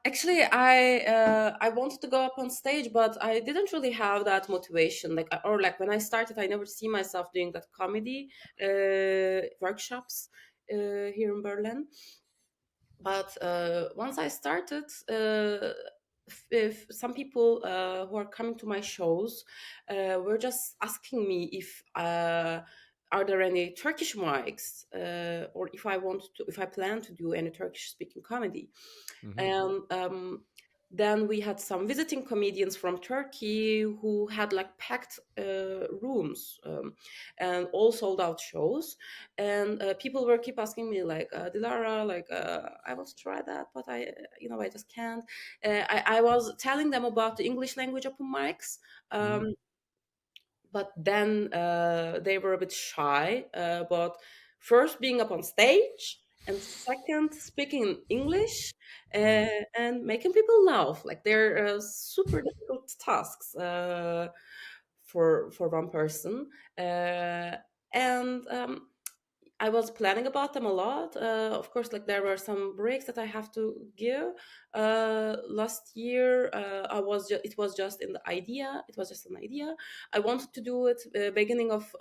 actually, I wanted to go up on stage, but I didn't really have that motivation. Like or like when I started, I never see myself doing that comedy workshops here in Berlin. But once I started, if some people who are coming to my shows were just asking me if are there any Turkish mics, or if I plan to do any Turkish speaking comedy. Hmm. And then we had some visiting comedians from Turkey who had like packed rooms, and all sold out shows. And people were keep asking me like, Dilara, like I want to try that, but I just can't. I was telling them about the English language open mics. Hmm. But then they were a bit shy about first being up on stage and second, speaking in English and making people laugh. Like they're super difficult tasks for one person, and I was planning about them a lot. Of course, like there were some breaks that I have to give. Last year, it was just in the idea. It was just an idea. I wanted to do it beginning of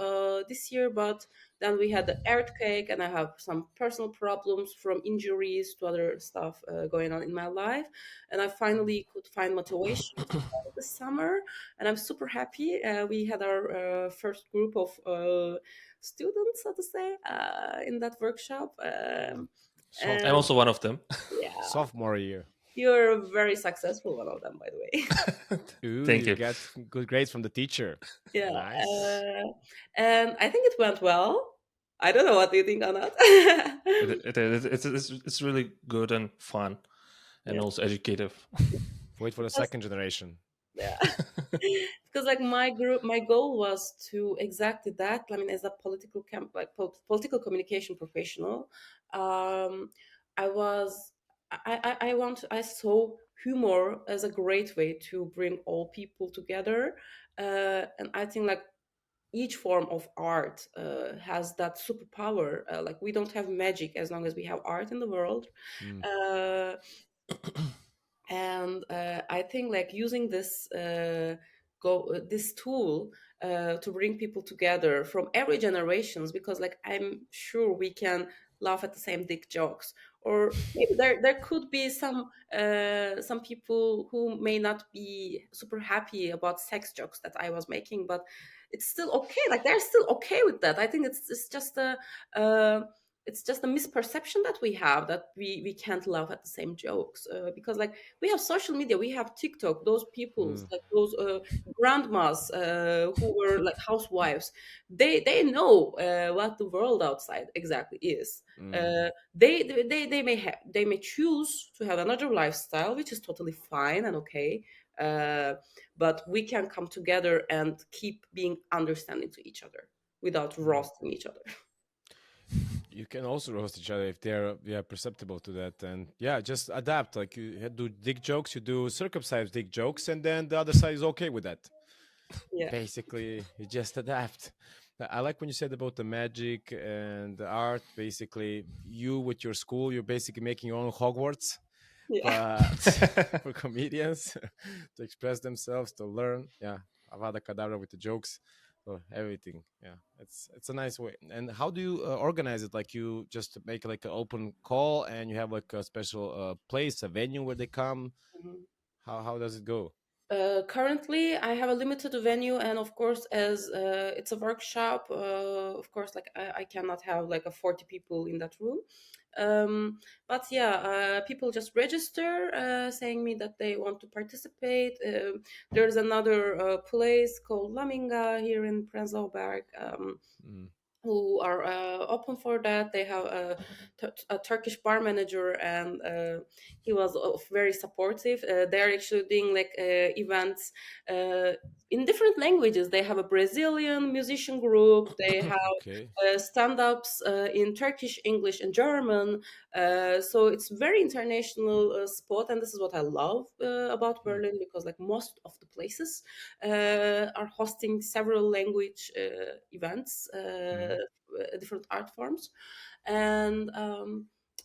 this year, but then we had the earthquake, and I have some personal problems from injuries to other stuff going on in my life. And I finally could find motivation to start this summer, and I'm super happy. We had our first group of students, so to say, in that workshop. Soft, I'm And also one of them. yeah, sophomore year. you're a very successful one of them, by the way. Ooh, Thank you you. got good grades from the teacher. Yeah, Nice. and I think it went well. I don't know what do you think on that. It's really good and fun, and Yeah, also educative. Wait for the because second generation. yeah, because like my goal was to exactly that. I mean, as a political communication professional, um, I was I saw humor as a great way to bring all people together, and I think like each form of art has that superpower. Like we don't have magic as long as we have art in the world. Mm, Uh, and I think like using this tool to bring people together from every generations, because like I'm sure we can laugh at the same dick jokes, or maybe there could be some people who may not be super happy about sex jokes that I was making, but it's still okay. Like they're still okay with that. I think uh, it's just a misperception that we have, that we can't laugh at the same jokes, because like we have social media, we have TikTok, those people's mm, like those grandmas who were like housewives, they know what the world outside exactly is. mm. They may choose to have another lifestyle, which is totally fine and okay, uh, but we can come together and keep being understanding to each other without Mm. roasting each other. You can also roast each other if they're perceptible to that, and yeah, just adapt. Like do dick jokes, you do circumcised dick jokes, and then the other side is okay with that. Yeah, Basically, you just adapt. I like when you said about the magic and the art. Basically, you with your school, you're basically making your own Hogwarts, yeah. but for comedians to express themselves, to learn. Yeah, Avada Kedavra with the jokes, so everything. Yeah, it's a nice way. And how do you organize it? Like you just make like an open call, and you have like a special place, a venue where they come. Mhm. How does it go? Currently, I have a limited venue, and of course, as it's a workshop, of course, like I cannot have like a 40 people in that room. But yeah, people just register, saying me that they want to participate. There's another place called Laminga here in Prenzlauberg. Mm, Who are open for that. They have a Turkish bar manager, and he was very supportive. They're actually doing like events uh, in different languages. They have a Brazilian musician group. They have okay. stand-ups in Turkish, English, and German. So it's very international spot, and this is what I love about Hmm. Berlin, because like most of the places are hosting several language events, Mm. different art forms, and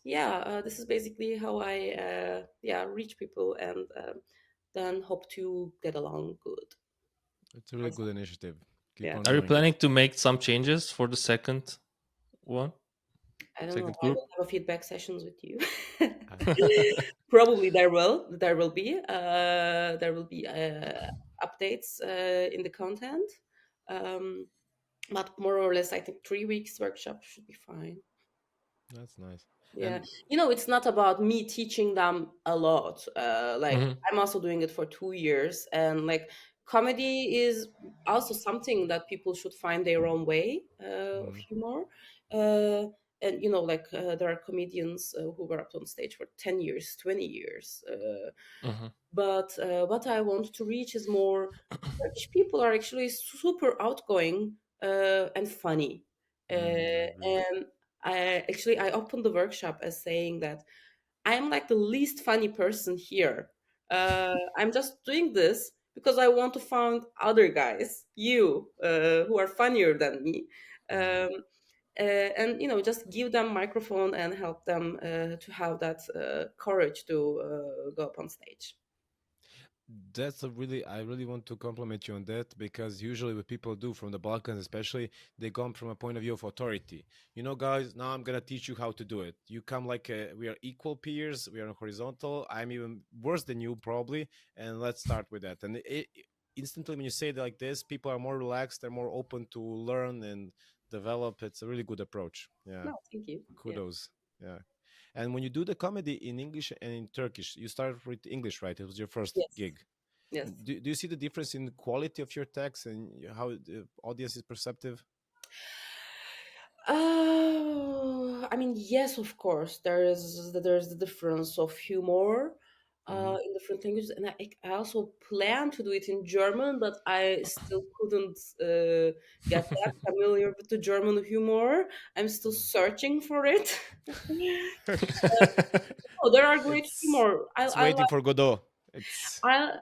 yeah, this is basically how I yeah, reach people, and then hope to get along good. It's a really good initiative. Keep Yeah, on Are you doing it. planning to make some changes for the second one, I don't know. second I group? will have a feedback sessions with you. Uh, Probably there will be updates in the content, um, but more or less, I think 3 weeks workshop should be fine. That's nice. Yeah, And it's not about me teaching them a lot. Like Hmm. I'm also doing it for 2 years, and like comedy is also something that people should find their own way of mm, humor. And like there are comedians who were up on stage for 10 years, 20 years. Hmm. But what I want to reach is more Turkish people are actually super outgoing and funny. I agree. And I opened the workshop as saying that I'm like the least funny person here. I'm just doing this because I want to find other guys, who are funnier than me, um, and just give them microphone and help them to have that courage to go up on stage. That's a really, I really want to compliment you on that, because usually what people do from the Balkans, especially, they come from a point of view of authority. You know, guys, now I'm gonna teach you how to do it. You come like we are equal peers, we are horizontal. I'm even worse than you probably, and let's start with that. And instantly when you say it like this, people are more relaxed, they're more open to learn and develop. It's a really good approach. Yeah, No, thank you. Yeah. kudos. Yeah. And when you do the comedy in English and in Turkish, you started with English, right? It was your first Yes. gig. Yes. Do you see the difference in the quality of your text and how the audience is perceptive? I mean, yes, of course, there's the difference of humor Hmm. in different languages, and I also plan to do it in German, but I still couldn't get that familiar with the German humor. I'm still searching for it. Oh, there are great it's humor. it's waiting for Godot. It's I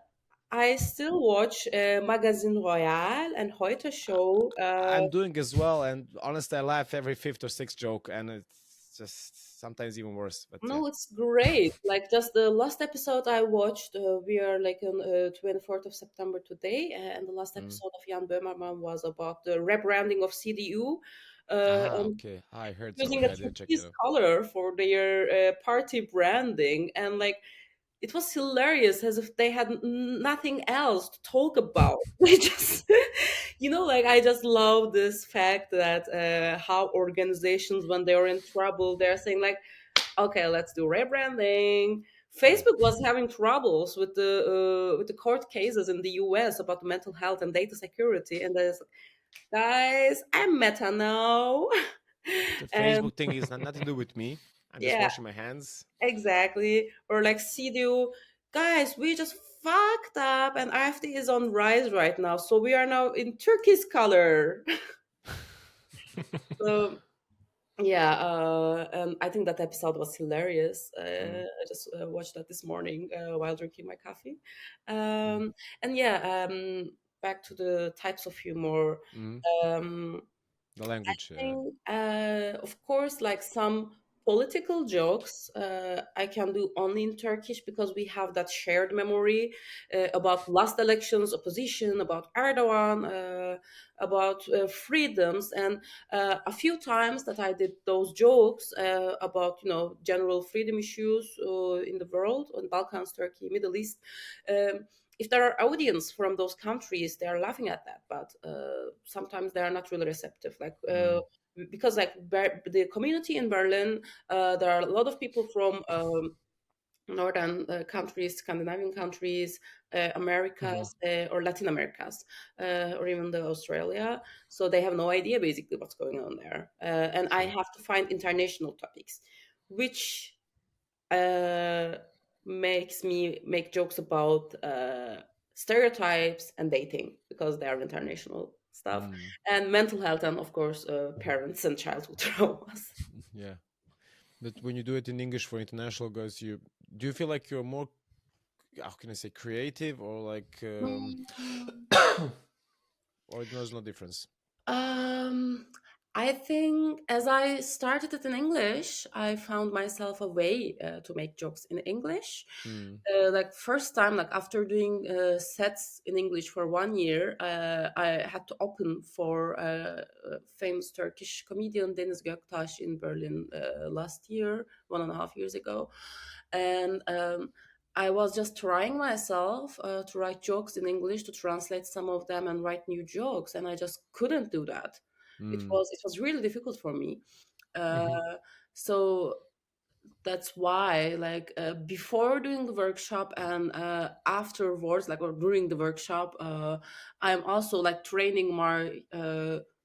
I still watch Magazine Royale and Heute Show. I'm doing as well, and honestly, I laugh every fifth or sixth joke, and it's just sometimes even worse. But yeah. No, it's great. Like just the last episode I watched, we are like on 24th of September today, and the last Mm. episode of Jan Böhmermann was about the rebranding of CDU and Okay. I heard using something. a I didn't check it turquoise out. color for their party branding. And like it was hilarious as if they had nothing else to talk about. They just, like I just love this fact that how organizations, when they're in trouble, they're saying like, okay, let's do rebranding. Mm. Facebook was having troubles with the court cases in the US about mental health and data security, and there's guys, I'm Meta now, The and Facebook thing is nothing to do with me. I'm just yeah, washing my hands. exactly. Or like CDU, guys, we just fucked up, and AfD is on rise right now, so we are now in Turkish color. So yeah, and I think that episode was hilarious. Mm. I just watched that this morning while drinking my coffee. Mm. And yeah, back to the types of humor. Mm. Um, The language. think, of course, like some political jokes, I can do only in Turkish because we have that shared memory about last elections, opposition, about Erdogan, about freedoms, and a few times that I did those jokes about general freedom issues in the world, in Balkans, Turkey, Middle East. Um, if there are audience from those countries, they are laughing at that, but sometimes they are not really receptive. Like Mm. because like the community in Berlin, there are a lot of people from northern countries, Scandinavian countries, Mhm. Americas, or Latin Americas, or even the Australia. So they have no idea basically what's going on there, and I Sure. have to find international topics, which uh, makes me make jokes about stereotypes and dating because they are international stuff, Mm. and mental health, and of course, parents and childhood traumas. Yeah. But when you do it in English for international guys, you do you feel like you're more, how can I say, creative, or like Mm. or there's no difference? Um, I think as I started it in English, I found myself a way to make jokes in English. Mm. Like first time, like after doing sets in English for 1 year, I had to open for famous Turkish comedian Deniz Göktaş in Berlin last year, 1.5 years ago, and I was just trying myself to write jokes in English, to translate some of them and write new jokes, and I just couldn't do that. Mm. It was really difficult for me. Uh, Hmm. so that's why, like before doing the workshop and afterwards, like or during the workshop, I'm also like training my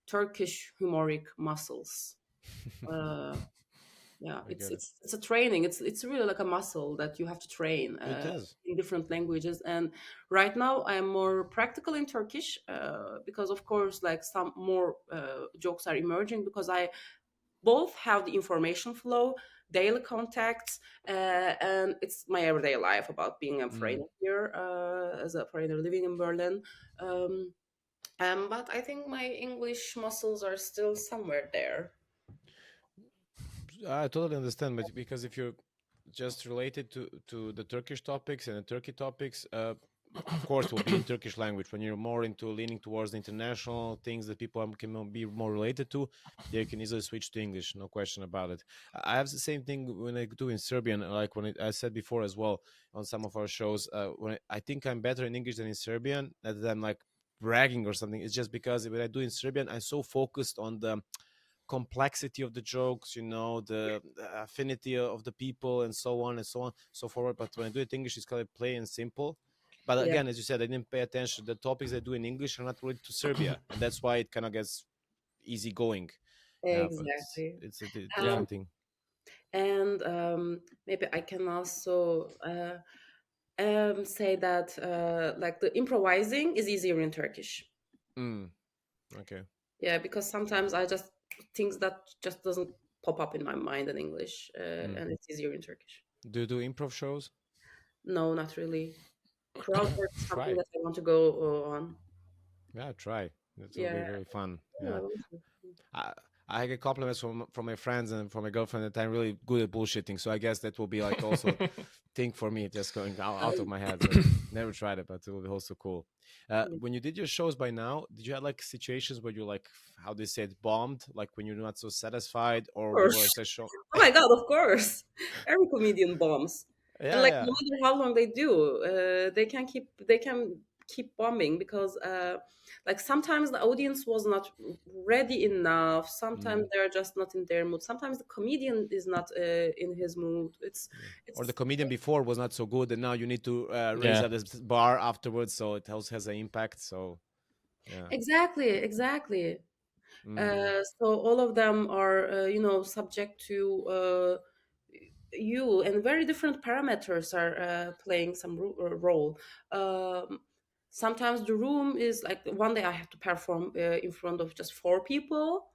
Turkish humoric muscles. Uh, yeah, I get it. it's a training. It's really like a muscle that you have to train It is. in different languages. And right now I am more practical in Turkish because of course like some more jokes are emerging because I both have the information flow, daily contacts, and it's my everyday life about being a Mm. foreigner here, as a foreigner living in Berlin. Um, but I think my English muscles are still somewhere there. I totally understand, but because if you're just related to the Turkish topics and the Turkey topics, of course, will be in Turkish language. When you're more into leaning towards the international things that people can be more related to, they can easily switch to English. No question about it. I have the same thing when I do in Serbian. Like I said before as well on some of our shows, when I think I'm better in English than in Serbian, that I'm like bragging or something. It's just because when I do in Serbian, I'm so focused on the complexity of the jokes, the affinity of the people, and so on and so on, so forward. But when I do it in English, it's kind of plain and simple. But Yeah, again, as you said, I didn't pay attention. The topics I do in English are not related to Serbia, and that's why it kind of gets easy going. But exactly. it's a Yeah. different thing. And maybe I can also say that like the improvising is easier in Turkish. Mm, okay. Yeah, because sometimes I just things that just doesn't pop up in my mind in English, Mm. and it's easier in Turkish. Do you do improv shows? No, not really. Crowdwork is something Try. that I want to go on. Yeah, try. It will be Yeah, really fun. yeah, I Yeah. want to. I, I get compliments from my friends and from my girlfriend that I'm really good at bullshitting. So I guess that will be like also thing for me, just going out of my head. But never tried it, but it will be also cool. Yeah. When you did your shows by now, did you have like situations where you like how they said bombed, like when you're not so satisfied, Of or when you were course. such show? Oh my God, of course. Every comedian bombs. And Yeah, like yeah. no matter how long they do, they can keep bombing because like sometimes the audience was not ready enough. Sometimes Mm, they're just not in their mood. Sometimes the comedian is not in his mood. yeah. Or the It's comedian before was not so good, and now you need to raise Yeah. up this bar afterwards, so it also has an impact. So yeah. exactly. Mm, So all of them are subject to you, and very different parameters are playing some role. um, Sometimes the room is like one day I have to perform in front of just four people.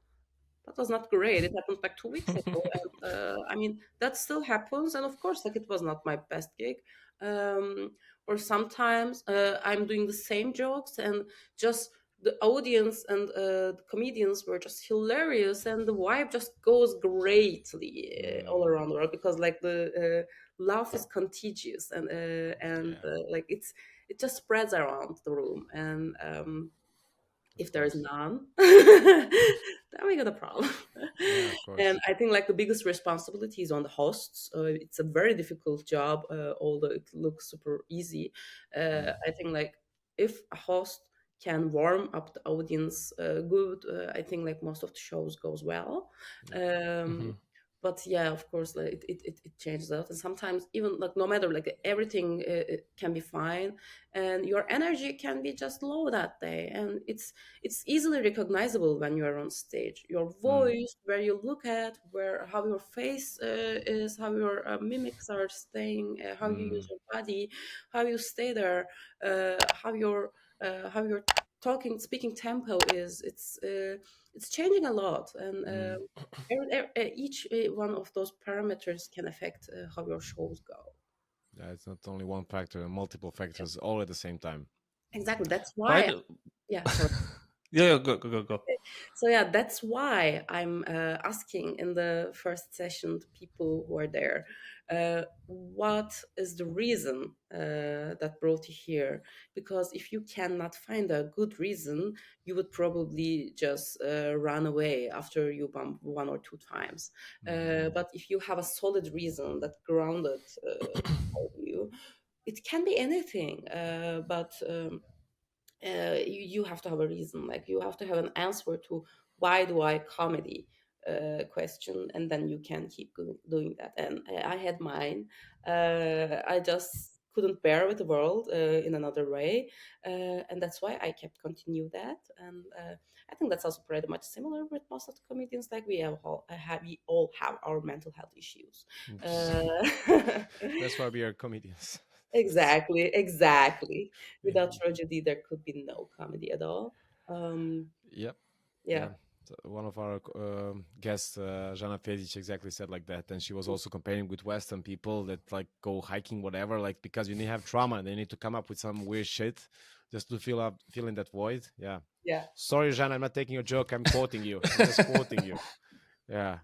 That was not great. It happened like 2 weeks ago, and I mean that still happens. And of course, like it was not my best gig. Um, or sometimes I'm doing the same jokes, and just the audience and the comedians were just hilarious, and the vibe just goes greatly all mm, around the world because like the laugh is contagious, and yeah, like it just spreads around the room. And of if there is course. none, then we got a problem. Yeah, of And course. I think like the biggest responsibility is on the hosts. It's a very difficult job, although it looks super easy. Mm, I think like if a host can warm up the audience good, I think like most of the shows goes well. yeah. Um, Mhm. but yeah, of course, like it changes a lot, and sometimes even like no matter like everything it can be fine, and your energy can be just low that day, and it's easily recognizable when you are on stage. Your Mm, voice, where you look at, where how your face is, how your mimics are staying, how you use mm, your body, how you stay there, how your talking speaking tempo is. It's changing a lot, and mm. each one of those parameters can affect how your shows go. Yeah, it's not only one factor, multiple factors all at the same time. Exactly. That's By why. the Yeah. Sorry. Yeah, go. So yeah, that's why I'm asking in the first session to people who are there, what is the reason that brought you here? Because if you cannot find a good reason, you would probably just run away after you bump one or two times. Mm, But if you have a solid reason that grounded you, it can be anything. But you have to have a reason, like you have to have an answer to why do I comedy question, and then you can keep doing that. And I had mine. I just couldn't bear with the world in another way, and that's why I kept continue that. And I think that's also pretty much similar with most of the comedians. Like we all have our mental health issues. mm. uh, That's why we are comedians. Exactly. Yeah. Without tragedy, there could be no comedy at all. Um, Yep. yeah. Yeah. one of our guests, Jana Fedic, exactly said like that, and she was also comparing with Western people that like go hiking, whatever, like because you need to have trauma and they need to come up with some weird shit just to fill in that void. Yeah. Yeah. Sorry, Jana, I'm not taking your joke. I'm quoting you. I'm just quoting you. Yeah.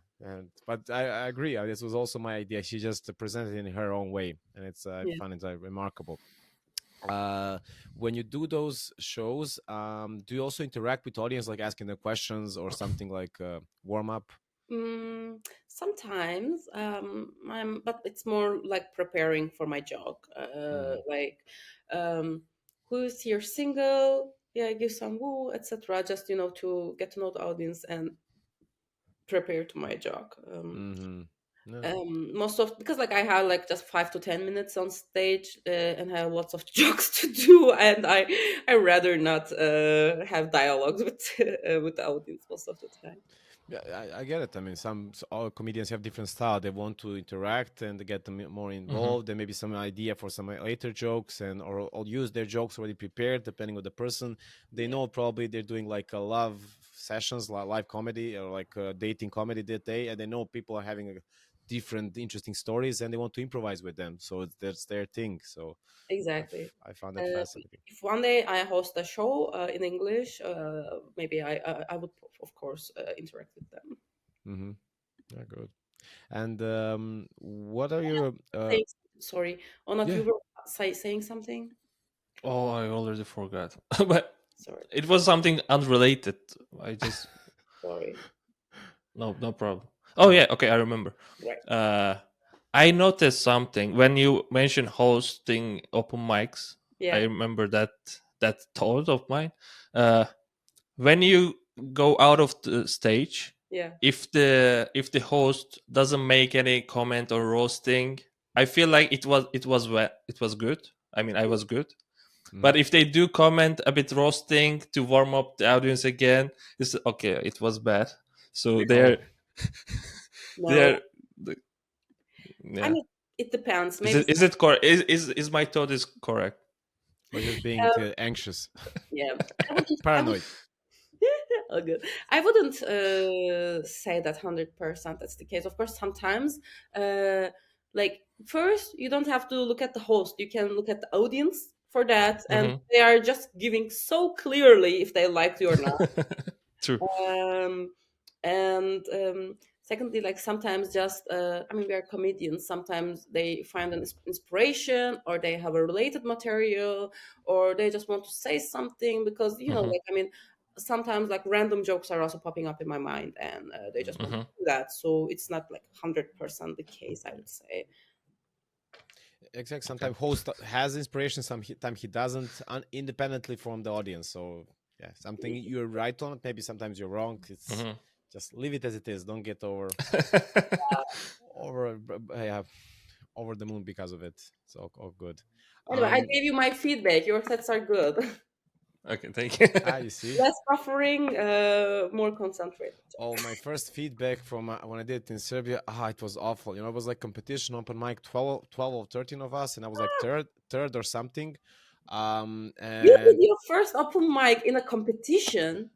But I agree. This was also my idea. She just presented it in her own way, and it's I Yeah. find it remarkable. When you do those shows, do you also interact with audience, like asking them questions or something like warm up? Sometimes, but it's more like preparing for my joke. Like, who's here single? Yeah, give some woo, etc. Just to get to know the audience and prepare to my joke. Mm-hmm. No. Most of because like I have like just 5 to 10 minutes on stage and have lots of jokes to do, and I rather not have dialogues with the audience most of the time. Yeah, I get it. I mean, all comedians have different style. They want to interact and get them more Mhm. involved. There may be some idea for some later jokes, or use their jokes already prepared, depending on the person. They know probably they're doing like a love sessions, live comedy, or like dating comedy that day, and they know people are having a different, interesting stories, and they want to improvise with them. So that's their thing. So Exactly. I found that fascinating. If one day I host a show in English, maybe I would of course interact with them. Mm-hmm. Yeah, good. And what are your Sorry, Onat, yeah. you were saying something. Oh, I already forgot. But Sorry, it was something unrelated. I just sorry. no problem. Oh yeah, okay, I remember. Right. I noticed something when you mentioned hosting open mics. I Yeah. remember that thought of mine. Uh, when you go out of the stage, Yeah. if the host doesn't make any comment or roasting, I feel like it was good. I mean, I was good. Mhm. But if they do comment a bit roasting to warm up the audience again, it's okay. It was bad. So Oh, they're No, the- I yeah. mean it depends. Is Maybe. it is it correct? Is my thought is correct? or just being Uh, anxious, yeah. I would paranoid. oh, good. I wouldn't say that 100% that's the case. Of course, sometimes, uh, like first, you don't have to look at the host. You can look at the audience for that, and Hmm. they are just giving so clearly if they liked you or not. True. Um, and secondly, like sometimes just I mean we are comedians. Sometimes they find an inspiration, or they have a related material, or they just want to say something because Hmm. like I mean sometimes like random jokes are also popping up in my mind, and they just want to Hmm. do that. So it's not like 100% the case, I would say. Exactly. Okay. Sometimes host has inspiration, sometimes he doesn't, independently from the audience. So yeah, something you're right on, maybe sometimes you're wrong. It's Hmm. just leave it as it is. Don't get over yeah, over the moon because of it. It's all good. Anyway, I Um, gave you my feedback. Your sets are good. Okay. Thank you. you see. Less buffering, more concentrated. Oh, my first feedback from when I did it in Serbia, it was awful. It was like competition open mic, 12 or 13 of us, and I was like third or something. You did And your first open mic in a competition.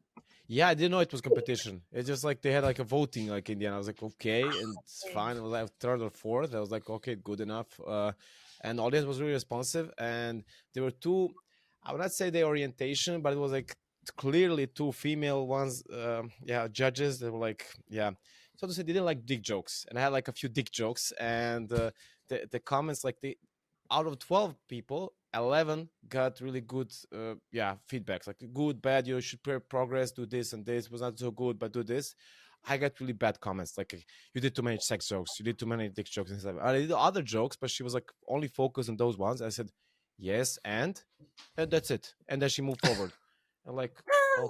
yeah, I didn't know it was competition. It's just like they had like a voting like in the end. I was like, okay, and it's Okay. fine. I was like third or fourth. I was like, okay, good enough. And the audience was really responsive, and there were two. I would not say the orientation, but it was like clearly two female ones. Yeah, judges. They were like, yeah. So to say, they didn't like dick jokes, and I had like a few dick jokes, and the comments like they out of 12 people 11 got really good feedbacks like good bad you should progress do this and this was not so good but do this. I got really bad comments like you did too many sex jokes, you did too many dick jokes and stuff. I did other jokes but she was like only focused on those ones. I said yes and that's it, and then she moved forward and like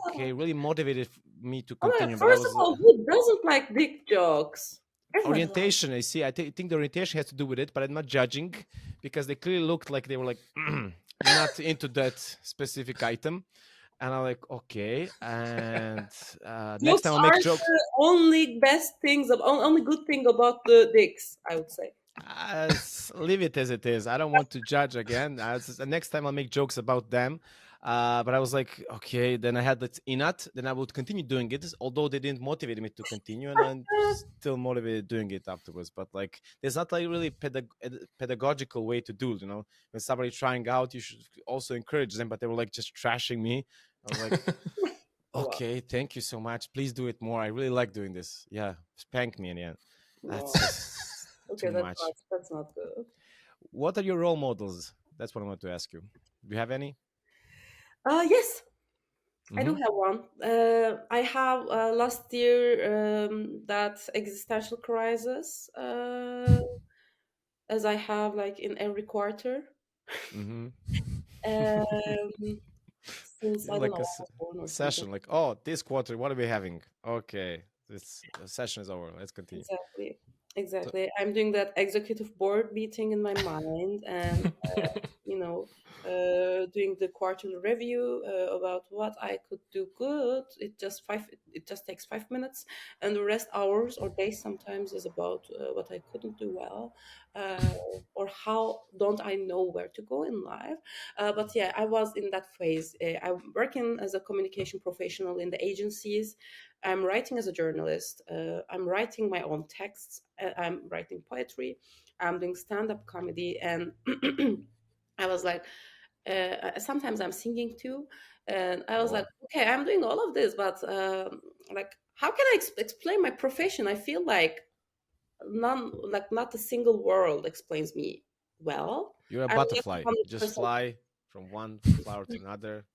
okay, really motivated me to Oh, continue, but I first of was all, who doesn't like dick jokes? Everyone. orientation. I see. think the orientation has to do with it, but I'm not judging because they clearly looked like they were like not into that specific item, and I'm like, okay. And next Jokes time I'll are make jokes. the only best things, only good thing about the dicks, I would say. Leave it as it is. I don't want to judge again. Next time I'll make jokes about them. But I was like, okay. Then I had that inat. Then I would continue doing it, although they didn't motivate me to continue, and I'm still motivated doing it afterwards. But like, there's not like really pedagogical way to do it. You know, when somebody trying out, you should also encourage them. But they were like just trashing me. I was like, Oh, wow. okay, thank you so much. Please do it more. I really like doing this. Yeah, spank me in the end. No. That's just Okay, too much. that's not good. What are your role models? That's what I want to ask you. Do you have any? Yes, I do Mm-hmm. have one. I have last year that existential crisis, as I have like in every quarter. Mm-hmm. Um, since You're I don't like know, I was born or something. session, like, oh, this quarter, what are we having? Okay, this session is over. Let's continue. Exactly. So, Exactly. I'm doing that executive board meeting in my mind and, you know, doing the quarterly review about what I could do good. It just takes 5 minutes, and the rest hours or days sometimes is about what I couldn't do well, uh, or how don't I know where to go in life. But yeah, I was in that phase. I'm working as a communication professional in the agencies. I'm writing as a journalist. I'm writing my own texts. I'm writing poetry. I'm doing stand-up comedy, and I was like, sometimes I'm singing too, and I was oh, like, okay, I'm doing all of this, but like, how can I explain my profession? I feel like not a single word explains me well. you're a I'm not butterfly. You just 100%. fly from one flower to another.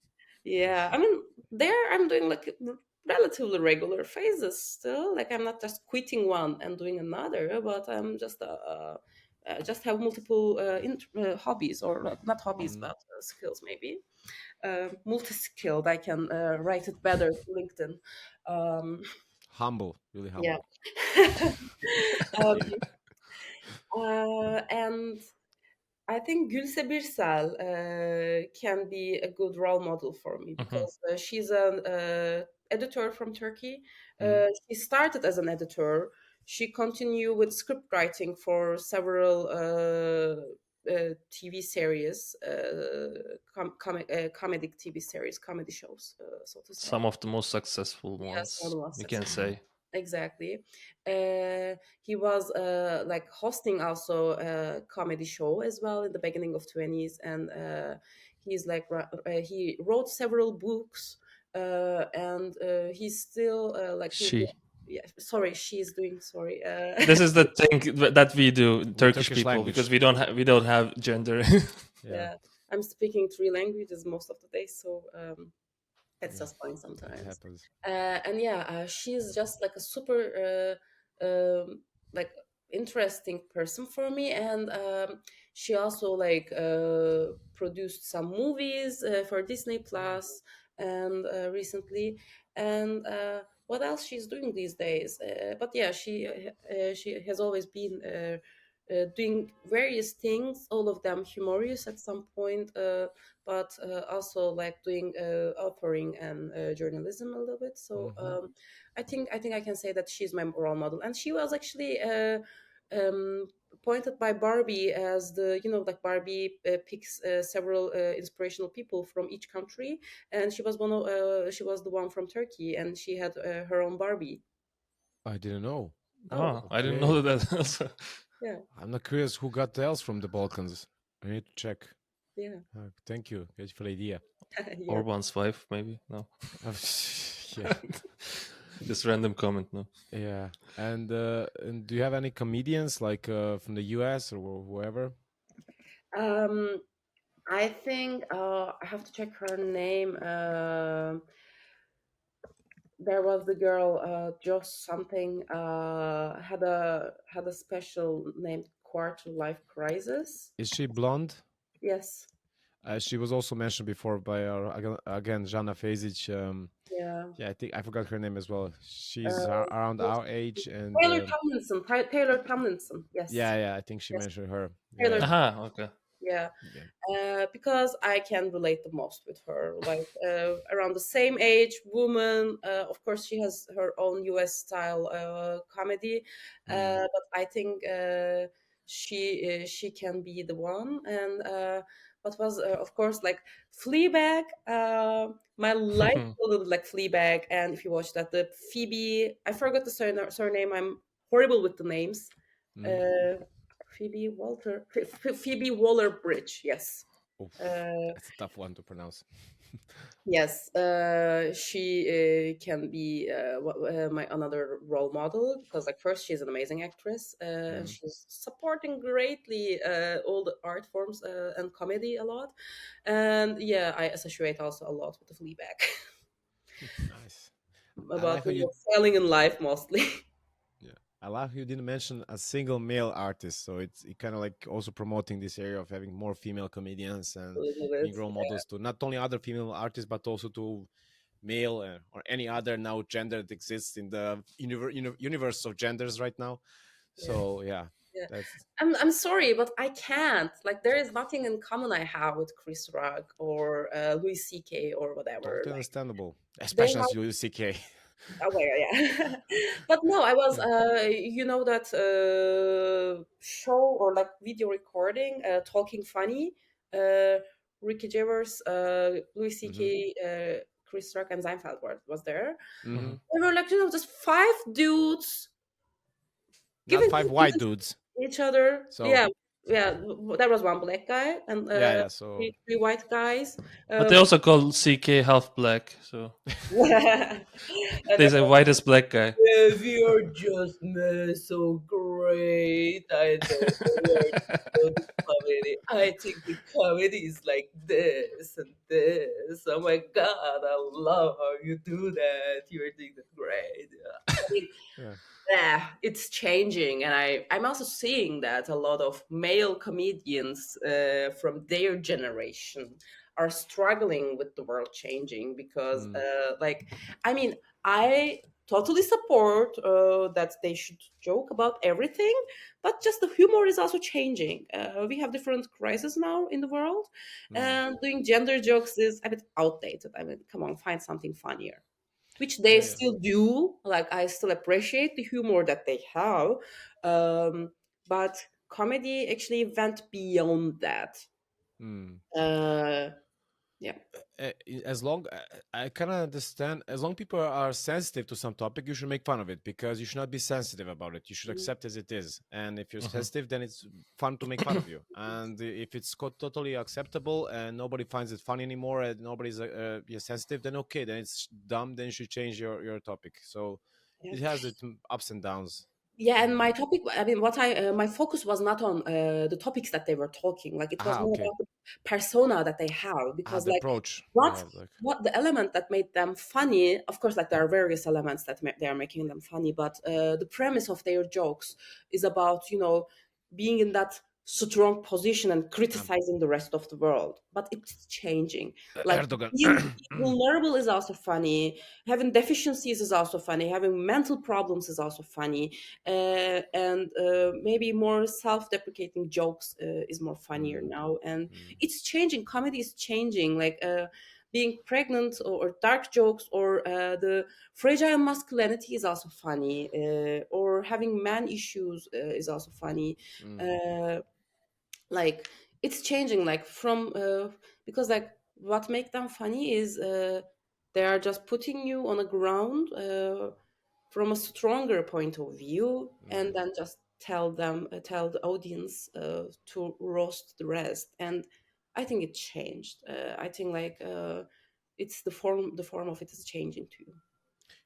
Yeah, Just I mean, there I'm doing like relatively regular phases still. Like I'm not just quitting one and doing another, but I'm just have multiple hobbies, or not hobbies mm, but skills maybe. Multi-skilled. I can write it better to LinkedIn. Um, humble, really yeah. humble. um, and I think Gülse Birsel can be a good role model for me Mhm. because she's an editor from Turkey. Mm. She started as an editor. She continued with script writing for several TV series, comedic TV series, comedy shows, so to say. Some of the most successful Yes, one ones, was we can successful. say. Exactly. He was like hosting also a comedy show as well in the beginning of 20s, and he's like he wrote several books, and he's still like he's She. yeah, sorry, she's doing sorry. This is the thing that we do, With Turkish Turkish people, because language. we don't have gender. Yeah, Yeah, I'm speaking three languages most of the day, so it's yeah, just fine it sometimes. happens. And yeah, she's just like a super like interesting person for me, and she also like produced some movies for Disney Plus and recently, and what else she's doing these days? But yeah, she has always been. Doing various things, all of them humorous at some point, but also like doing authoring and journalism a little bit. So Hmm. I think I can say that she's my role model, and she was actually um, appointed by Barbie as the like Barbie picks several inspirational people from each country, and she was the one from Turkey, and she had her own Barbie. I didn't know. Oh, Oh, I didn't Okay, know that. Also. yeah, I'm not curious who got else from the Balkans. I need to check. yeah, Thank you. Thank you for the idea. you're Orban's wife, maybe. No. Yeah, Just random comment. No. yeah. And do you have any comedians like from the US or whoever? um I think I have to check her name. There was the girl, Joss something, had a special named Quarter Life Crisis. Is she blonde? Yes, She was also mentioned before by our again Jana Fezic. yeah. Yeah, I think I forgot her name as well. She's Uh, around what's- our age, and Taylor Tomlinson. Taylor Tomlinson. Yes, yeah, I think she yes. mentioned her. Taylor. Yeah, Aha. Okay. Yeah. yeah. Because I can relate the most with her. Like around the same age, woman. Of course, she has her own U.S. style comedy, Mm. but I think she can be the one. And what was of course like Fleabag. My life Mhm. a little bit like Fleabag, and if you watch that, the Phoebe, I forgot the surname. I'm horrible with the names. Mhm. Uh, Phoebe Waller-Bridge. Yes. Oof, Uh, that's a tough one to pronounce. Yes, she can be my another role model, because like first she's an amazing actress. Mhm. She's supporting greatly all the art forms and comedy a lot, and yeah, I associate also a lot with the Fleabag Nice. I about like how you. failing in life mostly. Yeah, I like how you didn't mention a single male artist. So it's kind of like also promoting this area of having more female comedians A and little being bit. role models to not only other female artists but also to male or any other now gender that exists in the universe of genders right now. Yeah, So yeah, yeah. that's I'm sorry, but I can't. Like, there is nothing in common I have with Chris Rock or Louis C.K. or whatever. totally Like, understandable, they especially as you CK. aware, yeah. But no, I was, Yeah. that show or like video recording, Talking Funny, uh, Ricky Gervais, Louis Hmm. C.K., Chris Rock, and Seinfeld was there. Hmm. Mhm. They were like, just five dudes Not giving five white compliments dudes. to each other. So Yeah, yeah. There was one black guy and yeah, yeah. So three white guys. But they also call CK half black, so And they say whitest black guy. yes, you're just so great. I don't know where to go the comedy. I think the comedy is like this and this. Oh my god, I love how you do that. You're doing that great. I mean, yeah. yeah, it's changing, and I'm also seeing that a lot of male comedians from their generation are struggling with the world changing, because Mm, like, I mean, I totally support that they should joke about everything, but just the humor is also changing. We have different crises now in the world, mm. and doing gender jokes is a bit outdated. I mean, come on, find something funnier, which they Yeah, yeah. still do. Like, I still appreciate the humor that they have, but comedy actually went beyond that. Mm. Uh, yeah. As long I kind of understand, as long people are sensitive to some topic, you should make fun of it because you should not be sensitive about it. You should Mm, accept as it is, and if you're Mhm. sensitive, then it's fun to make fun of you. And if it's totally acceptable and nobody finds it funny anymore and nobody's yeah, sensitive, then okay, then it's dumb. Then you should change your topic. So yeah. it has its ups and downs. Yeah, and Yeah. my topic, I mean, what I my focus was not on the topics that they were talking. Like, it was Aha, more okay. about the persona that they have, Ah, because the like, approach they what have, like. what the element that made them funny. Of course, like, there are various elements that they are making them funny, but the premise of their jokes is about, being in that strong position and Um, criticizing the rest of the world. But it's changing. Like, Erdogan. being vulnerable is also funny. Having deficiencies is also funny. Having mental problems is also funny. And maybe more self-deprecating jokes is more funnier Mm, now, and mm, it's changing. Comedy is changing, like being pregnant, or dark jokes, or the fragile masculinity is also funny, or having man issues is also funny. mm, uh, like, it's changing, like, from because like, what make them funny is they are just putting you on a ground from a stronger point of view, and mm. then just tell the audience to roast the rest. And I think it changed. I think, like, it's the form of it is changing too.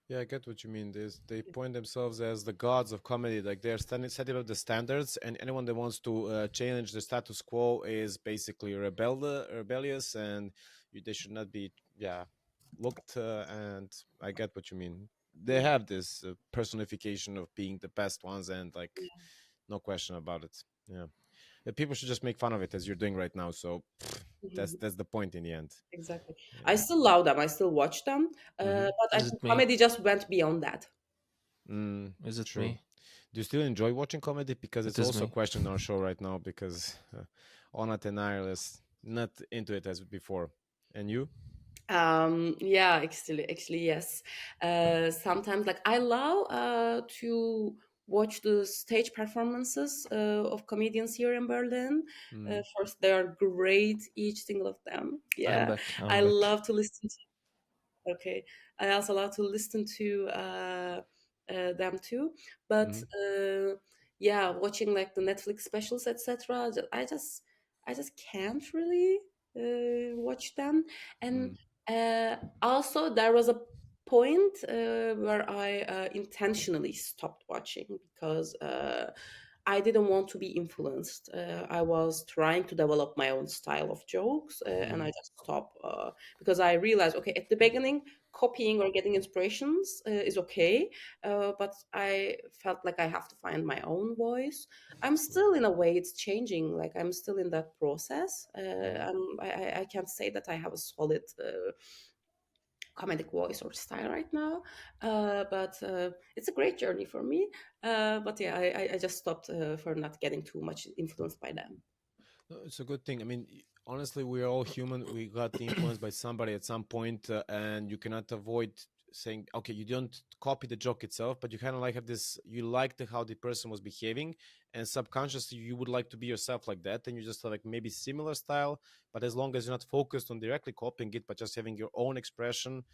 Yeah, I get what you mean. They point themselves as the gods of comedy, like they're setting up the standards, and anyone that wants to challenge the status quo is basically rebellious, and they should not be, yeah, looked. And I get what you mean. They Yeah. have this personification of being the best ones, and like no question about it. Yeah, people should just make fun of it as you're doing right now. So Mhm. that's the point in the end. Exactly. I Yeah. still love them. I still watch them. Mm-hmm. But I Is think it me? comedy just went beyond that. Is it True. me? Do you still enjoy watching comedy? Because It it's is also a me. question on our show right now. Because Onat and I are not into it as before. And you? Yeah, actually, yes. Sometimes, like, I love to watch the stage performances of comedians here in Berlin. First, they are great, each single of them. I'm Yeah, back. I I'm back. love to listen to. Okay, I also love to listen to them too. But yeah, watching like the Netflix specials, etc. I just can't really watch them. And also, there was a point where I intentionally stopped watching because I didn't want to be influenced. I was trying to develop my own style of jokes, and I just stopped because I realized, okay, at the beginning, copying or getting inspirations is okay, but I felt like I have to find my own voice. I'm still, in a way, it's changing. Like I'm still in that process. I can't say that I have a solid comedic voice or style right now, but it's a great journey for me. But yeah, I just stopped for not getting too much influenced by them. No, it's a good thing. I mean, honestly, we are all human. We got influenced by somebody at some point, and you cannot avoid saying, okay, you don't copy the joke itself, but you kind of like have this, you like how the person was behaving, and subconsciously you would like to be yourself like that, and you just have like maybe similar style, but as long as you're not focused on directly copying it, but just having your own expression.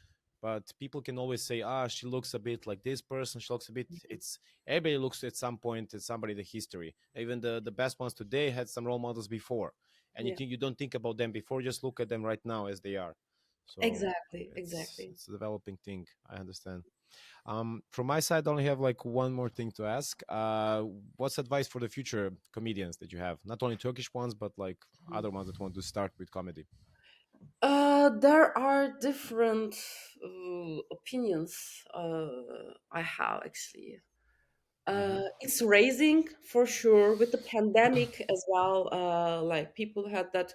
But people can always say, ah, she looks a bit like this person. She looks a bit. It's everybody looks at some point at somebody the history. Even the best ones today had some role models before, and Yeah, you don't think about them before. Just look at them right now as they are. So exactly, it's exactly. it's a developing thing. I understand. From my side, I only have like one more thing to ask. What's advice for the future comedians that you have? Not only Turkish ones, but like other ones that want to start with comedy. There are different opinions I have actually. Hmm. It's raising for sure with the pandemic as well. Like people had that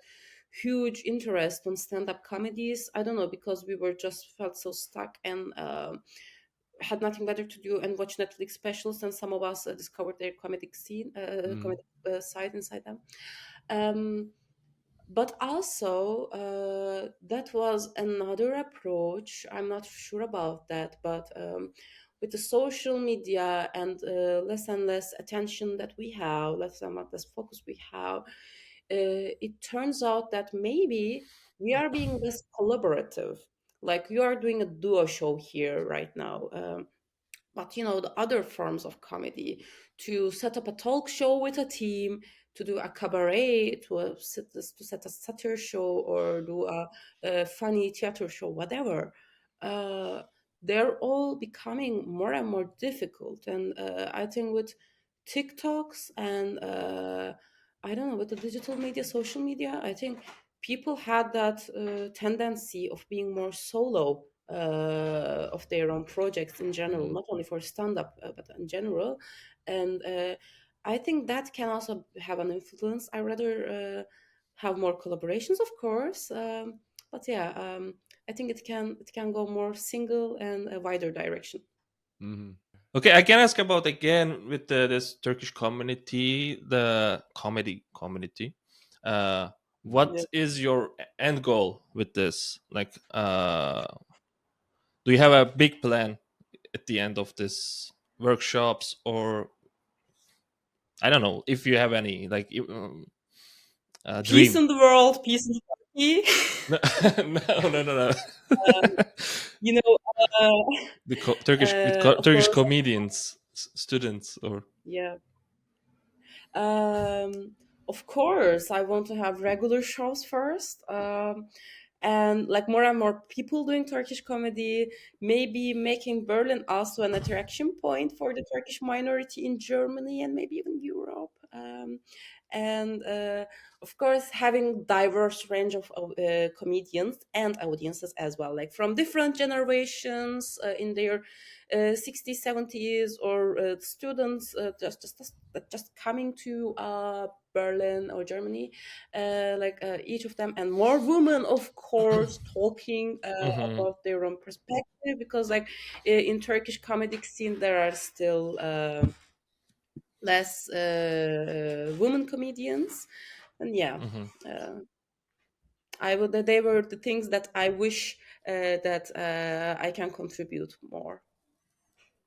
huge interest on stand-up comedies. I don't know, because we were just felt so stuck and had nothing better to do and watch Netflix specials. And some of us discovered their comedic scene, Hmm. comedic side inside them. Um, but also, that was another approach. I'm not sure about that, but with the social media and less and less attention that we have, less and less focus we have, it turns out that maybe we are being less collaborative. Like you are doing a duo show here right now. But the other forms of comedy, to set up a talk show with a team, to do a cabaret, to set a satire show, or do a funny theater show, whatever, uh, they're all becoming more and more difficult. And I think with TikToks and I don't know, with the digital media, social media, I think people had that tendency of being more solo of their own projects in general, Hmm. not only for stand up, but in general. And I think that can also have an influence. I rather have more collaborations, of course. But yeah, I think it can go more single and a wider direction. Hmm. Okay, I can ask about again with this Turkish community, the comedy community. Uh, Yeah. what is your end goal with this? Like, do you have a big plan at the end of this workshops, or I don't know if you have any like Peace dream? in the world, peace in Turkey. No, no, no, no. you know, The Turkish with of Turkish course, comedians, students, or yeah. Um, of course, I want to have regular shows first. And like more and more people doing Turkish comedy, maybe making Berlin also an attraction point for the Turkish minority in Germany and maybe even Europe. And of course, having diverse range of comedians and audiences as well, like from different generations in their 60s, 70s, or students just coming to Berlin or Germany, like each of them, and more women, of course, talking Mhm, about their own perspective, because like in Turkish comedic scene there are still less women comedians, and yeah. mhm. Uh, I would. They were the things that I wish that I can contribute more.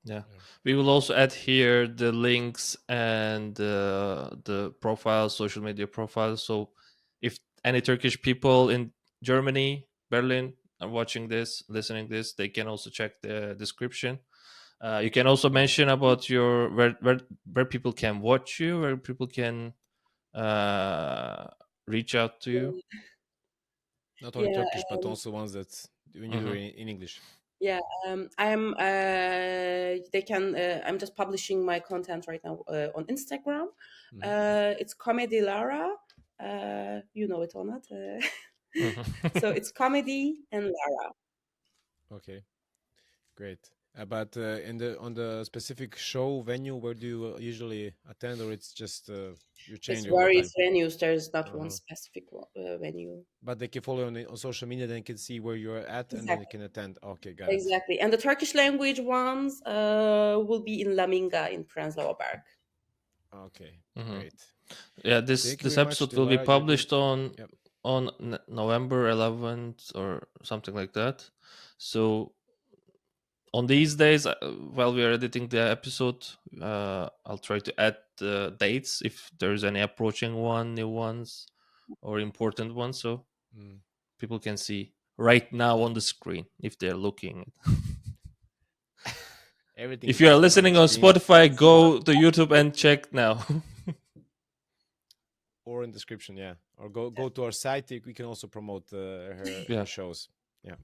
Yeah. We will also add here the links and the profiles, social media profiles. So if any Turkish people in Germany, Berlin are watching this, listening this, they can also check the description. You can also mention about your where people can watch you, where people can uh, reach out to you. Not only Yeah, Turkish, but also ones that when you do Mhm. in English. yeah. I'm. They can. I'm just publishing my content right now on Instagram. It's Comedy Lara. You know it or not. So it's comedy and Lara. Okay, great. But in the on the specific show venue, where do you usually attend, or it's just you're It's changing all the time? various venues. There's not one Uh-huh. specific venue. But they can follow you on social media, then can see where you're at, and then they Exactly. can attend. Okay, got it. Exactly. And the Turkish language ones will be in Laminga in Prenzlauer Berg. Okay, Mhm. great. Yeah, this Thank you this very much, episode will be Dilara. You're doing. published on Yep. November 11th or something like that. So on these days, while we are editing the episode, I'll try to add the dates if there's any approaching one, new ones, or important ones, so Mm. people can see right now on the screen if they're looking. Everything If is you are displayed on the listening on screen Spotify, go to YouTube and check now. or in description, yeah. Or go to our site. We can also promote her Yeah. shows. Yeah.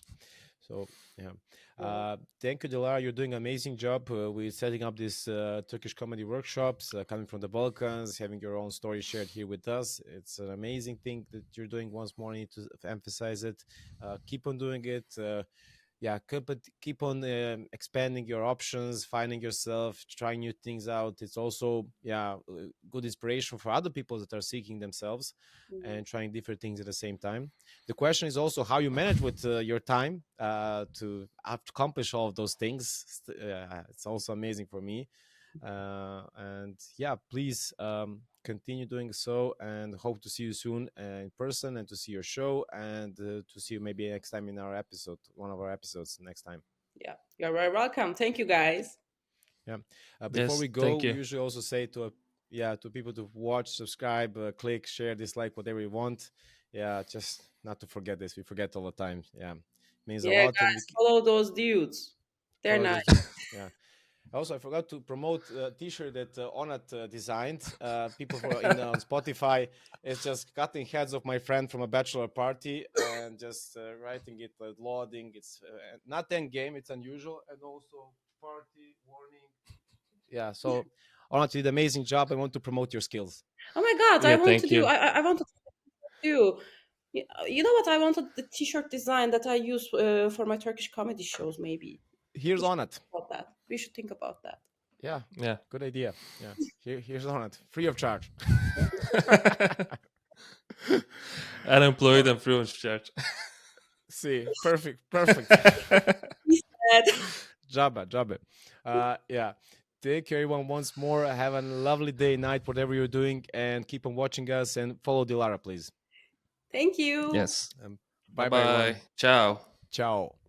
So yeah. Thank you, Dilara. You're doing an amazing job. We're setting up these Turkish comedy workshops, coming from the Balkans, having your own story shared here with us. It's an amazing thing that you're doing. Once more, I need to emphasize it. Keep on doing it. Yeah, keep on expanding your options, finding yourself, trying new things out. It's also good inspiration for other people that are seeking themselves and trying different things at the same time. The question is also how you manage with your time to accomplish all of those things. It's also amazing for me. And yeah, please continue doing so, and hope to see you soon in person, and to see your show, and to see you maybe next time in our episode, one of our episodes next time. Yeah, you're very welcome. Thank you, guys. Yeah. Before Yes, we go, thank we you. usually also say to people to watch, subscribe, click, share, dislike, whatever you want. Yeah, just not to forget this. We forget all the time. Yeah, means a Yeah, lot, and guys, follow those dudes. They're follow nice. those. Yeah. Also, I forgot to promote a T-shirt that Onat designed. People on Spotify is just cutting heads of my friend from a bachelor party and just writing it, loading. It's not end game. It's unusual, and also party warning. Yeah. So Onat, you did an amazing job. I want to promote your skills. Oh my God, I Yeah, want to thank do. you. I want to do. You know what? I wanted the T-shirt design that I use for my Turkish comedy shows. Maybe Here's we should Onat. think about that. We should think about that. Yeah. Yeah. Good idea. Yeah. Here's Onat, free of charge. Unemployed and free of charge. See, perfect, perfect. He said, Jabba. Yeah. Take care, everyone, once more. Have a lovely day, night, whatever you're doing, and keep on watching us and follow Dilara, please. "Thank you." Yes. Bye bye, Bye-bye. everyone. Ciao. Ciao.